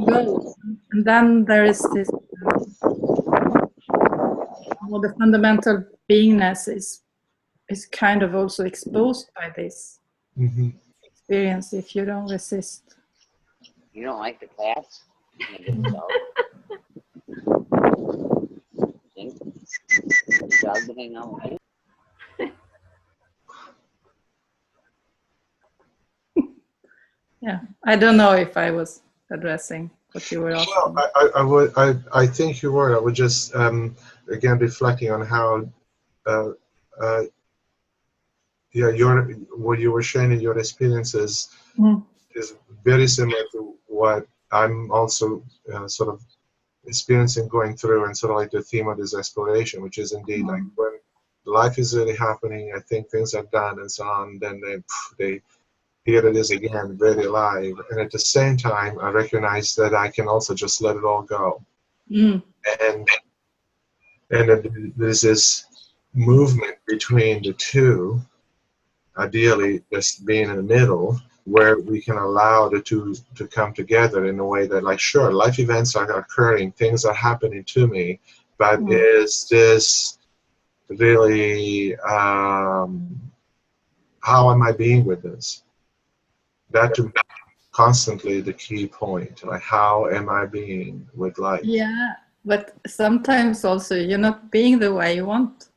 goes, and then there is this. Well, the fundamental beingness is kind of also exposed by this experience if you don't resist. You don't like the class? Yeah, I don't know if I was addressing what you were asking. Well, I think you were. I was just again reflecting on how what you were sharing in your experiences is very similar to what I'm also sort of experiencing, going through, and sort of like the theme of this exploration, which is indeed like when life is really happening, I think things are done and so on, then they here it is again, very alive, and at the same time I recognize that I can also just let it all go. And there's this movement between the two, ideally just being in the middle, where we can allow the two to come together in a way that, like, sure, life events are occurring, things are happening to me, but is this really, how am I being with this? That to me constantly the key point, like, how am I being with life? Yeah, but sometimes also you're not being the way you want.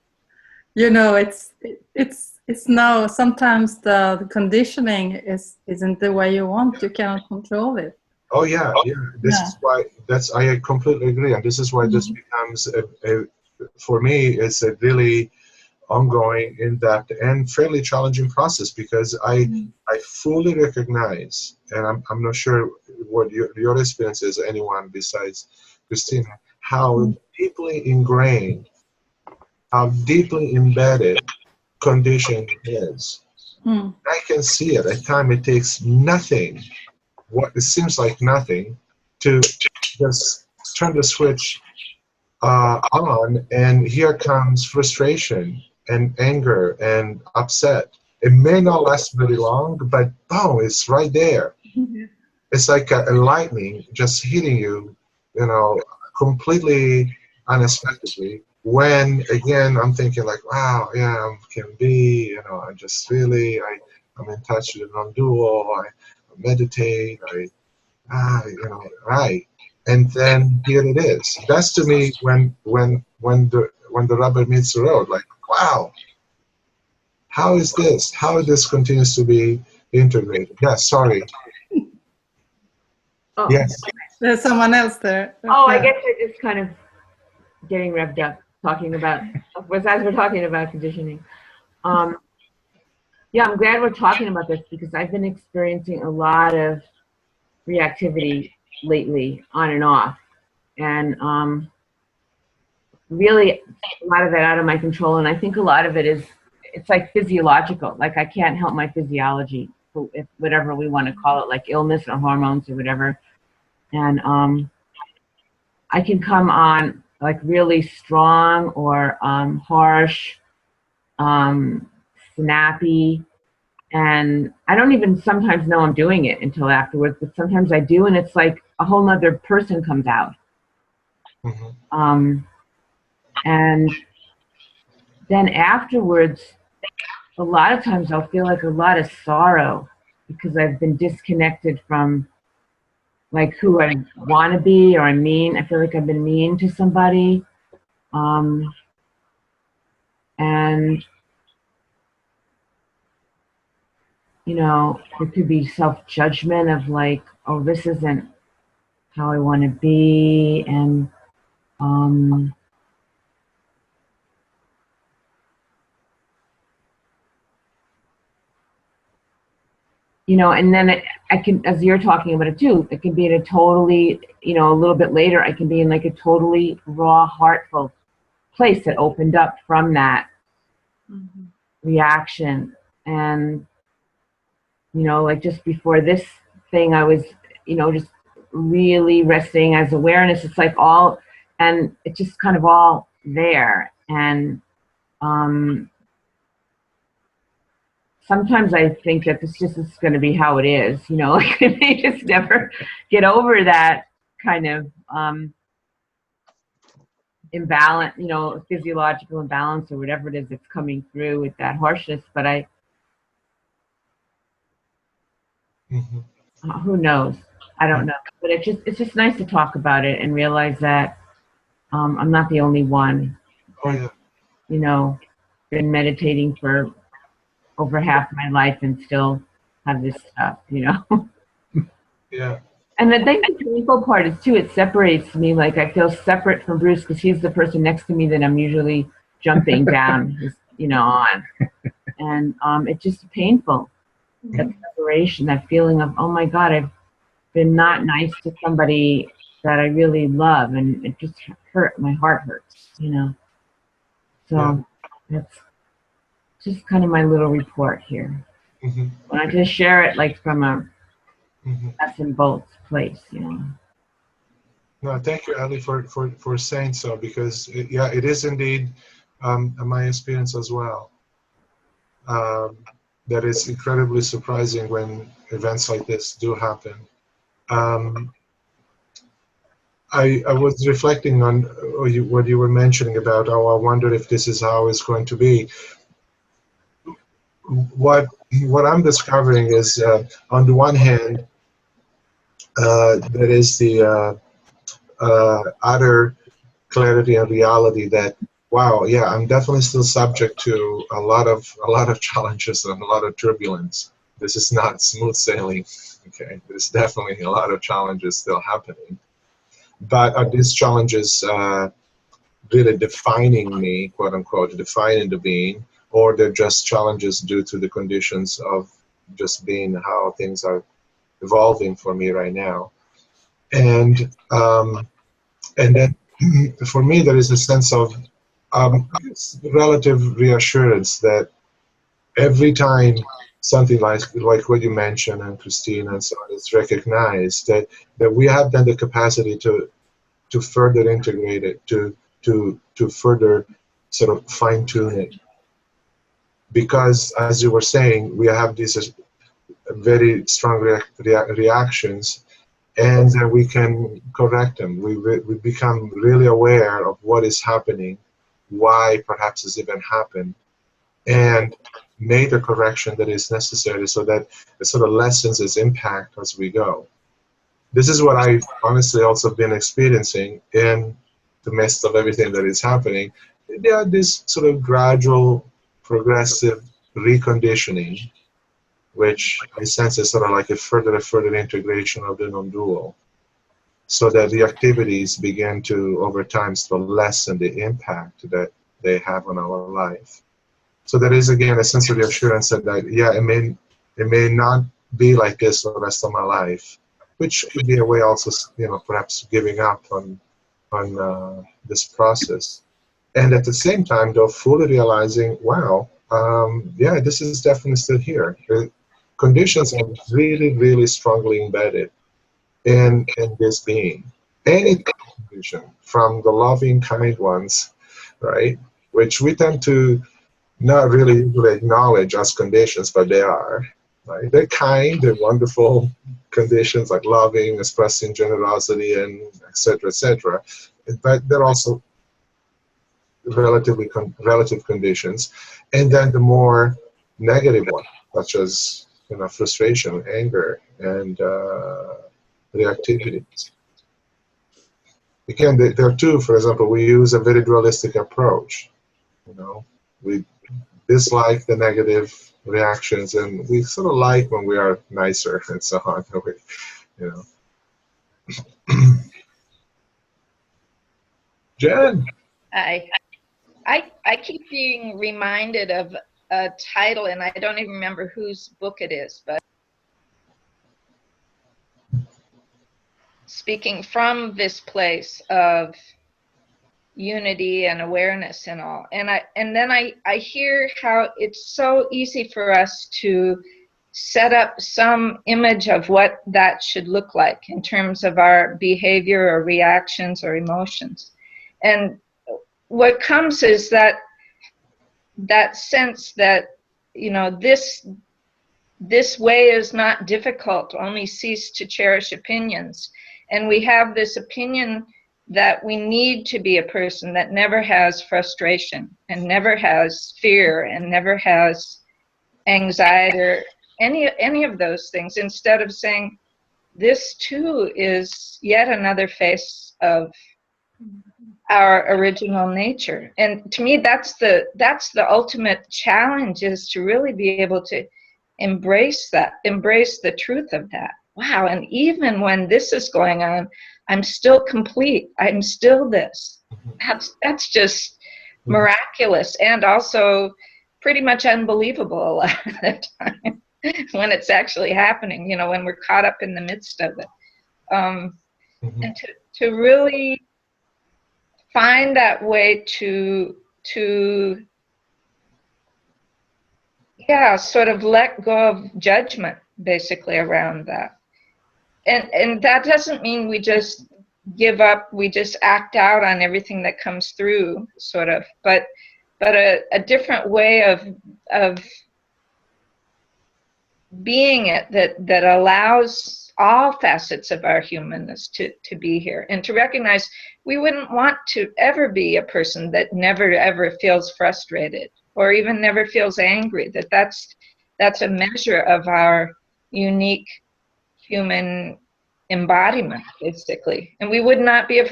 You know, it's now sometimes the conditioning isn't the way you want. You cannot control it. Oh yeah. This is why I completely agree, and this is why this becomes for me it's a really ongoing, in-depth, and fairly challenging process, because I fully recognize, and I'm not sure what your experience is, anyone besides Christina, how deeply ingrained, how deeply embedded conditioning is. I can see it. At times it takes nothing, what it seems like nothing, to just turn the switch on, and here comes frustration and anger and upset. It may not last very long, but boom, it's right there. It's like a lightning just hitting you, completely unexpectedly. When again, I'm thinking like, wow, yeah, I can be, I'm just really, I'm in touch with the non-dual. meditate, right. And then here it is. That's to me when the rubber meets the road. Like, wow, how is this? How this continues to be integrated? Yeah, sorry. Oh. Yes. There's someone else there. Oh, I Yeah. guess we're just kind of getting revved up, talking about, as we're talking about conditioning. Yeah, I'm glad we're talking about this because I've been experiencing a lot of reactivity lately, on and off. And really, a lot of it out of my control. And I think a lot of it is, it's like physiological. Like I can't help my physiology, if whatever we want to call it, like illness or hormones or whatever. And I can come on like really strong or harsh, snappy, and I don't even sometimes know I'm doing it until afterwards, but sometimes I do, and it's like a whole nother person comes out. Mm-hmm. And then afterwards, a lot of times I'll feel like a lot of sorrow because I've been disconnected from like who I want to be, or I'm mean. I feel like I've been mean to somebody. And, you know, it could be self-judgment of like, oh, this isn't how I want to be. And, you know, and then I can, as you're talking about it too, it can be in a totally, you know, a little bit later, I can be in like a totally raw, heartful place that opened up from that reaction. And, you know, like just before this thing, I was, you know, just really resting as awareness. It's like all, and it's just kind of all there. And sometimes I think that this just is going to be how it is, you know, like they just never get over that kind of imbalance, you know, physiological imbalance or whatever it is that's coming through with that harshness. But who knows? I don't know. But it's just nice to talk about it and realize that I'm not the only one. That, you know, been meditating for over half my life and still have this stuff, you know. Yeah. And I think the painful part is too, it separates me. Like I feel separate from Bruce because he's the person next to me that I'm usually jumping down, you know, on. And it's just painful. That separation, that feeling of, oh my God, I've been not nice to somebody that I really love, and it just hurt. My heart hurts, you know. So that's just kind of my little report here. Mm-hmm. When I just share it like from a nuts and bolts place, you know. No, thank you, Ali, for saying so, because it is indeed my experience as well. That is incredibly surprising when events like this do happen. I was reflecting on what you were mentioning about, oh, I wonder if this is how it's going to be. What I'm discovering is, on the one hand, there is the utter clarity and reality that, wow, yeah, I'm definitely still subject to a lot of challenges and a lot of turbulence. This is not smooth sailing. Okay, there's definitely a lot of challenges still happening. But are these challenges really defining me, quote unquote, defining the being, or they're just challenges due to the conditions of just being how things are evolving for me right now? And then for me, there is a sense of relative reassurance that every time something like what you mentioned, and Christine and so on, is recognized, that we have then the capacity to further integrate it, to further sort of fine tune it. Because, as you were saying, we have these very strong reactions, and then we can correct them. We become really aware of what is happening, why perhaps it's even happened, and made the correction that is necessary so that it sort of lessens its impact as we go. This is what I've honestly also been experiencing in the midst of everything that is happening. There are this sort of gradual, progressive reconditioning, which I sense is sort of like a further integration of the non-dual, so that the activities begin to, over time, to lessen the impact that they have on our life. So there is, again, a sense of reassurance that, yeah, it may not be like this for the rest of my life, which could be a way also, you know, perhaps giving up on this process. And at the same time, though, fully realizing, wow, yeah, this is definitely still here. The conditions are really, really strongly embedded in this being. Any condition, from the loving, kind ones, right, which we tend to not really acknowledge as conditions, but they are. Right? They're kind, they're wonderful conditions, like loving, expressing generosity, and etc., etc. But they're also relative conditions. And then the more negative ones, such as, you know, frustration, anger, and reactivity. Again, there are two. For example, we use a very dualistic approach. You know, we dislike the negative reactions, and we sort of like when we are nicer and so on. You know. Jen. I keep being reminded of a title, and I don't even remember whose book it is, but speaking from this place of unity and awareness and all. And then I hear how it's so easy for us to set up some image of what that should look like in terms of our behavior or reactions or emotions. And what comes is that sense that, you know, this way is not difficult, only cease to cherish opinions. And we have this opinion that we need to be a person that never has frustration and never has fear and never has anxiety or any of those things, instead of saying this too is yet another face of our original nature. And to me, that's the ultimate challenge, is to really be able to embrace that, embrace the truth of that. Wow, and even when this is going on, I'm still complete. I'm still this. That's just miraculous, and also pretty much unbelievable a lot of the time when it's actually happening, you know, when we're caught up in the midst of it. And to really find that way to yeah, sort of let go of judgment, basically, around that. And that doesn't mean we just give up, we just act out on everything that comes through, sort of, but a different way of being it that allows all facets of our humanness to be here, and to recognize we wouldn't want to ever be a person that never ever feels frustrated or even never feels angry. That's a measure of our unique human embodiment, basically. And we would not be a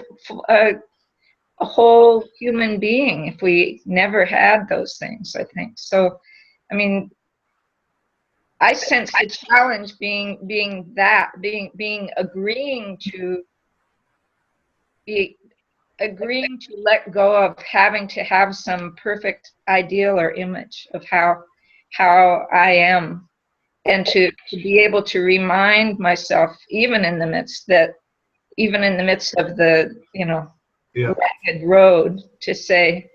whole human being if we never had those things, I think. So, I mean, I sense the challenge being agreeing to let go of having to have some perfect ideal or image of how I am. And to be able to remind myself, even in the midst of the, you know, ragged road, to say,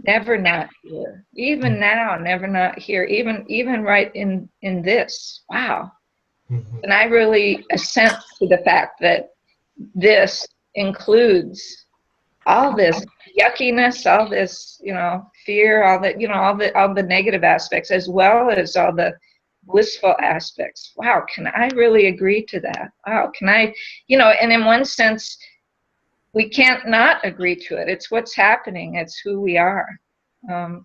never not here. Even now, never not here. Even right in this. Wow. And I really assent to the fact that this includes all this yuckiness, all this, you know, fear, all that, you know, all the negative aspects, as well as all the blissful aspects. Wow, can I really agree to that? Wow, can I, you know, and in one sense, we can't not agree to it. It's what's happening. It's who we are. So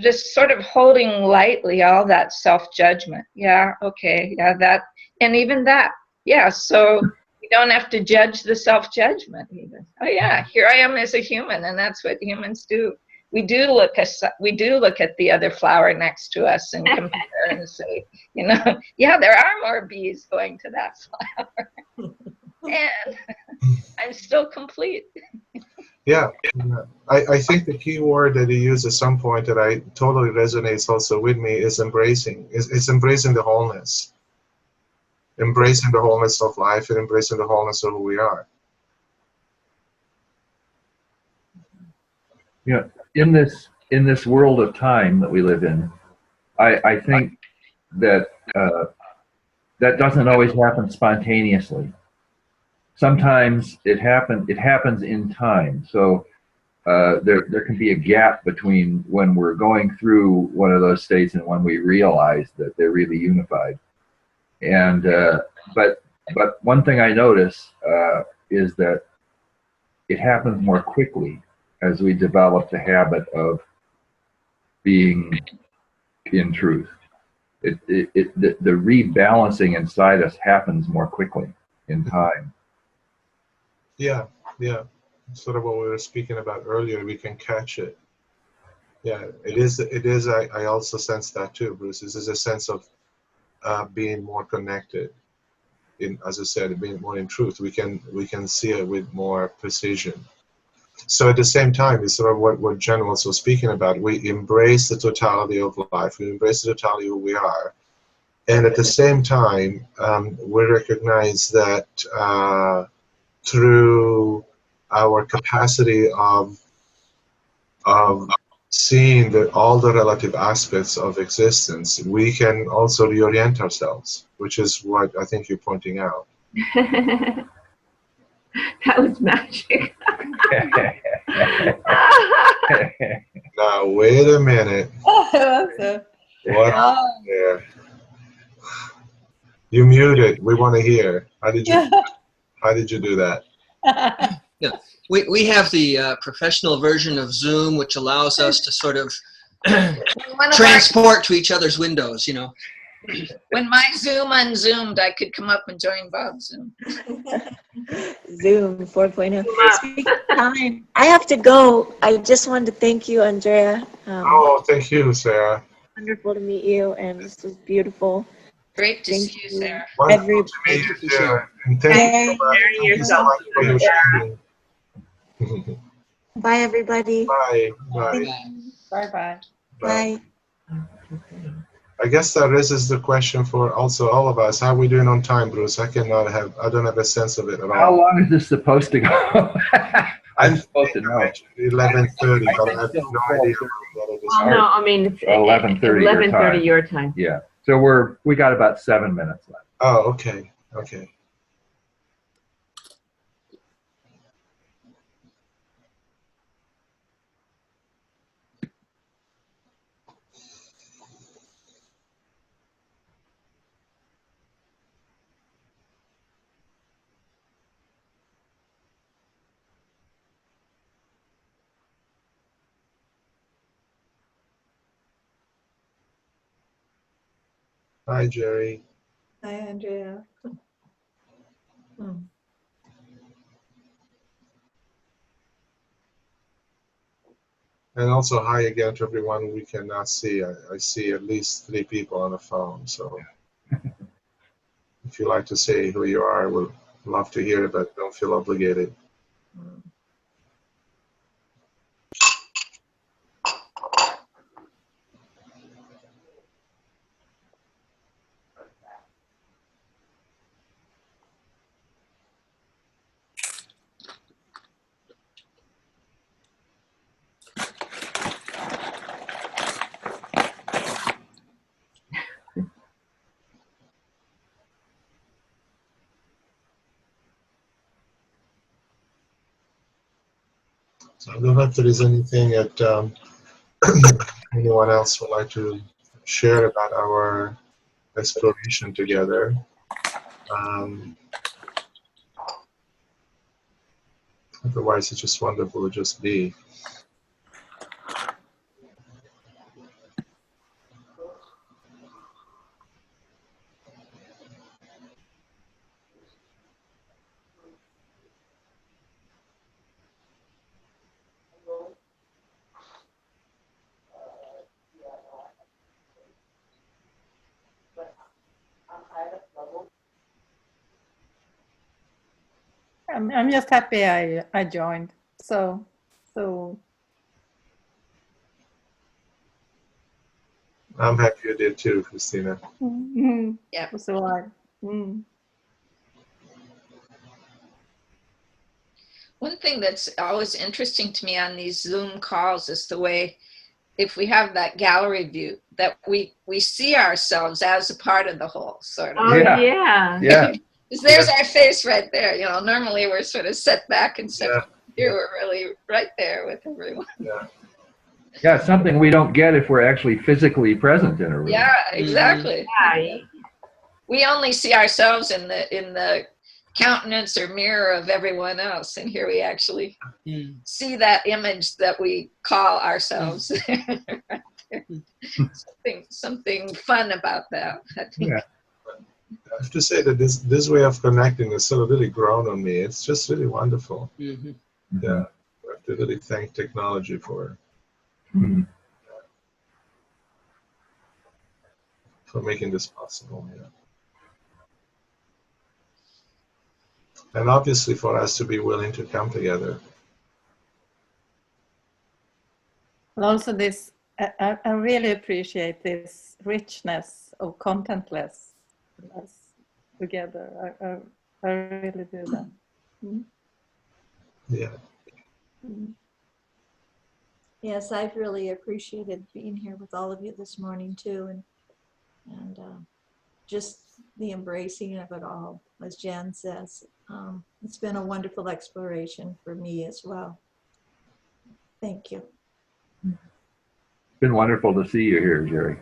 just sort of holding lightly all that self-judgment. Yeah, okay, yeah, that, and even that, yeah, so you don't have to judge the self-judgment even. Oh yeah, here I am as a human, and that's what humans do. We do look at the other flower next to us and compare and say, you know, yeah, there are more bees going to that flower. And I'm still complete. Yeah, I think the key word that you used at some point that I totally resonates also with me is embracing. It's embracing the wholeness. Embracing the wholeness of life and embracing the wholeness of who we are. You know, in this world of time that we live in, I think that that doesn't always happen spontaneously. Sometimes it happens in time. So there can be a gap between when we're going through one of those states and when we realize that they're really unified. And but one thing I notice is that it happens more quickly as we develop the habit of being in truth. The rebalancing inside us happens more quickly in time. Yeah, yeah. Sort of what we were speaking about earlier, we can catch it. Yeah, it is. I also sense that too, Bruce. This is a sense of being more connected. As I said, being more in truth. We can see it with more precision. So at the same time, it's sort of what Jen was also speaking about. We embrace the totality of life. We embrace the totality of who we are. And at the same time, we recognize that through our capacity of seeing all the relative aspects of existence, we can also reorient ourselves, which is what I think you're pointing out. That was magic. Now, wait a minute. What happened there? You muted. We want to hear. How did you do that? Yeah, we have the professional version of Zoom, which allows us to sort of transport to each other's windows, you know. When my Zoom unzoomed, I could come up and join Bob's Zoom. Zoom 4.0. Speaking of time, I have to go. I just wanted to thank you, Andrea. Oh, thank you, Sarah. Wonderful to meet you, and this was beautiful. Great to see you, Sarah. Wonderful to meet you too. And thank you so much for your sharing. Bye, everybody. Bye. Bye. Bye-bye. Bye. I guess that raises the question for also all of us. How are we doing on time, Bruce? I don't have a sense of it at all. How long is this supposed to go? I'm supposed to know. 11:30, but I have no idea what it is. Well, no, I mean it's 11:30 your time. Yeah. So we got about 7 minutes left. Oh, okay. Okay. Hi, Jerry. Hi, Andrea. And also hi again to everyone we cannot see. I see at least 3 people on the phone. So if you like to say who you are, we'll love to hear it, but don't feel obligated. So I don't know if there is anything that anyone else would like to share about our exploration together. Otherwise, it's just wonderful to just be. I'm just happy I joined. So I'm happy you did too, Christina. Yeah. So One thing that's always interesting to me on these Zoom calls is the way, if we have that gallery view, that we see ourselves as a part of the whole, sort of. Oh, yeah. Yeah. Because there's our face right there. You know, normally we're sort of set back and set. Yeah. Here we're really right there with everyone. Yeah. Yeah, it's something we don't get if we're actually physically present in a room. Yeah, exactly. Yeah. We only see ourselves in the countenance or mirror of everyone else, and here we actually see that image that we call ourselves. Right there. Something fun about that, I think. Yeah. I have to say that this way of connecting has sort of really grown on me. It's just really wonderful. Mm-hmm. Yeah, I have to really thank technology for making this possible. Yeah. And obviously for us to be willing to come together. and also this, I really appreciate this richness of contentless together. I really do that. Yeah. Yes, I've really appreciated being here with all of you this morning too, and just the embracing of it all, as Jan says. It's been a wonderful exploration for me as well. Thank you. It's been wonderful to see you here, Jerry.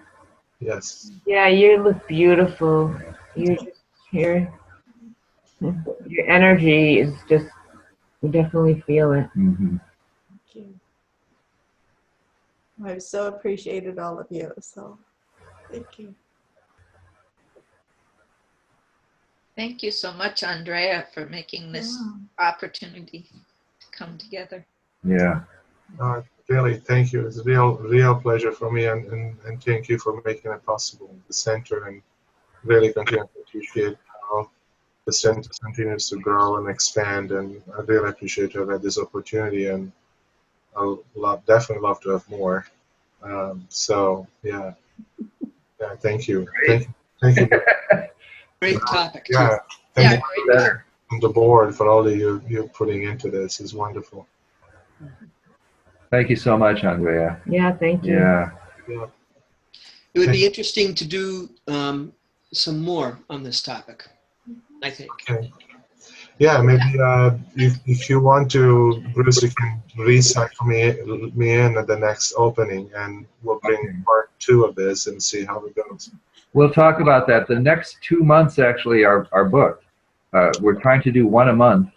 Yes. Yeah, you look beautiful. You're just here. Your energy is just, you definitely feel it. Mm-hmm. Thank you. I've so appreciated all of you. So thank you. Thank you so much, Andrea, for making this opportunity to come together. Yeah. Really, thank you. It's a real pleasure for me, and thank you for making it possible. The center, and really continue to appreciate how the center continues to grow and expand, and I really appreciate to have had this opportunity, and I'll definitely love to have more. So yeah, thank you. Thank you. Great topic. Yeah, Yeah, thank you on the board for all that you're putting into this. Is wonderful. Thank you so much, Andrea. Yeah, thank you. Yeah. Yeah. It would be interesting to do some more on this topic, I think. Okay. Yeah, maybe if you want to, Bruce, you can recycle me in at the next opening, and we'll bring part 2 of this and see how it goes. We'll talk about that. The next 2 months actually are booked. We're trying to do one a month,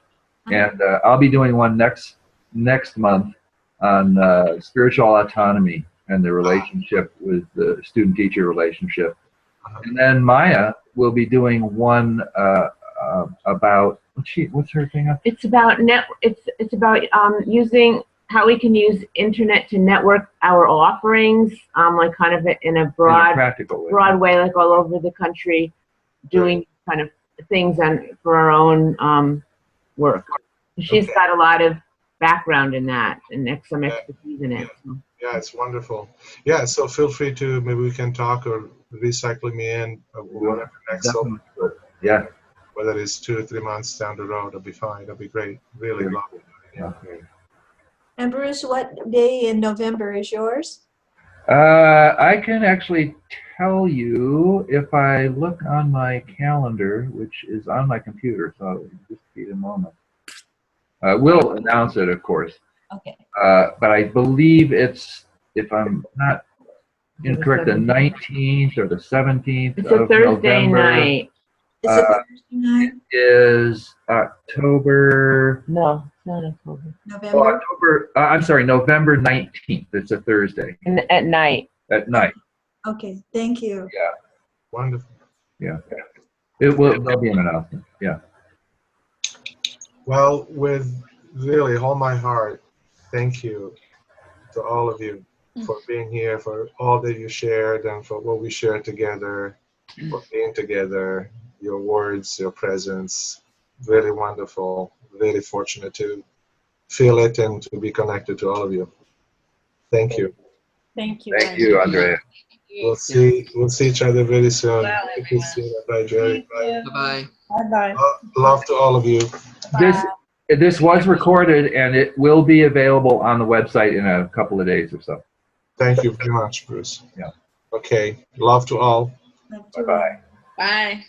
and I'll be doing one next month on spiritual autonomy and the relationship with the student-teacher relationship. And then Maya will be doing one about what's her thing? It's about it's about using how we can use internet to network our offerings, like kind of in a broad practical way. broad way, like all over the country, doing kind of things for our own work. She's got a lot of background in that and some expertise in it. So. Yeah, it's wonderful. Yeah, so feel free to, maybe we can talk or recycle me in whatever next opening. Yeah. Whether it's 2 or 3 months down the road, it'll be fine. It'll be great. Really love it. Yeah. And Bruce, what day in November is yours? I can actually tell you if I look on my calendar, which is on my computer, so just be a moment. We'll announce it, of course. Okay. But I believe it's, if I'm not incorrect, the 19th or the 17th It's a of Thursday November. night. Is it Thursday night? It is October. No, it's not October. November? I'm sorry, November 19th. It's a Thursday At night. at night. Okay, thank you. Yeah. Wonderful. Yeah. There'll be an announcement. Yeah. Well, with really all my heart, thank you to all of you for being here, for all that you shared, and for what we shared together, for being together, your words, your presence. really wonderful. Really fortunate to feel it and to be connected to all of you. Thank you. Thank you. Thank you, Andrea. We'll see each other very soon. Well, Thank you, Sina. Bye, Jerry. Bye. Bye-bye. Bye-bye. Love to all of you. This was recorded and it will be available on the website in a couple of days or so. Thank you very much, Bruce. Yeah. Okay. Love to all. Bye-bye. Bye.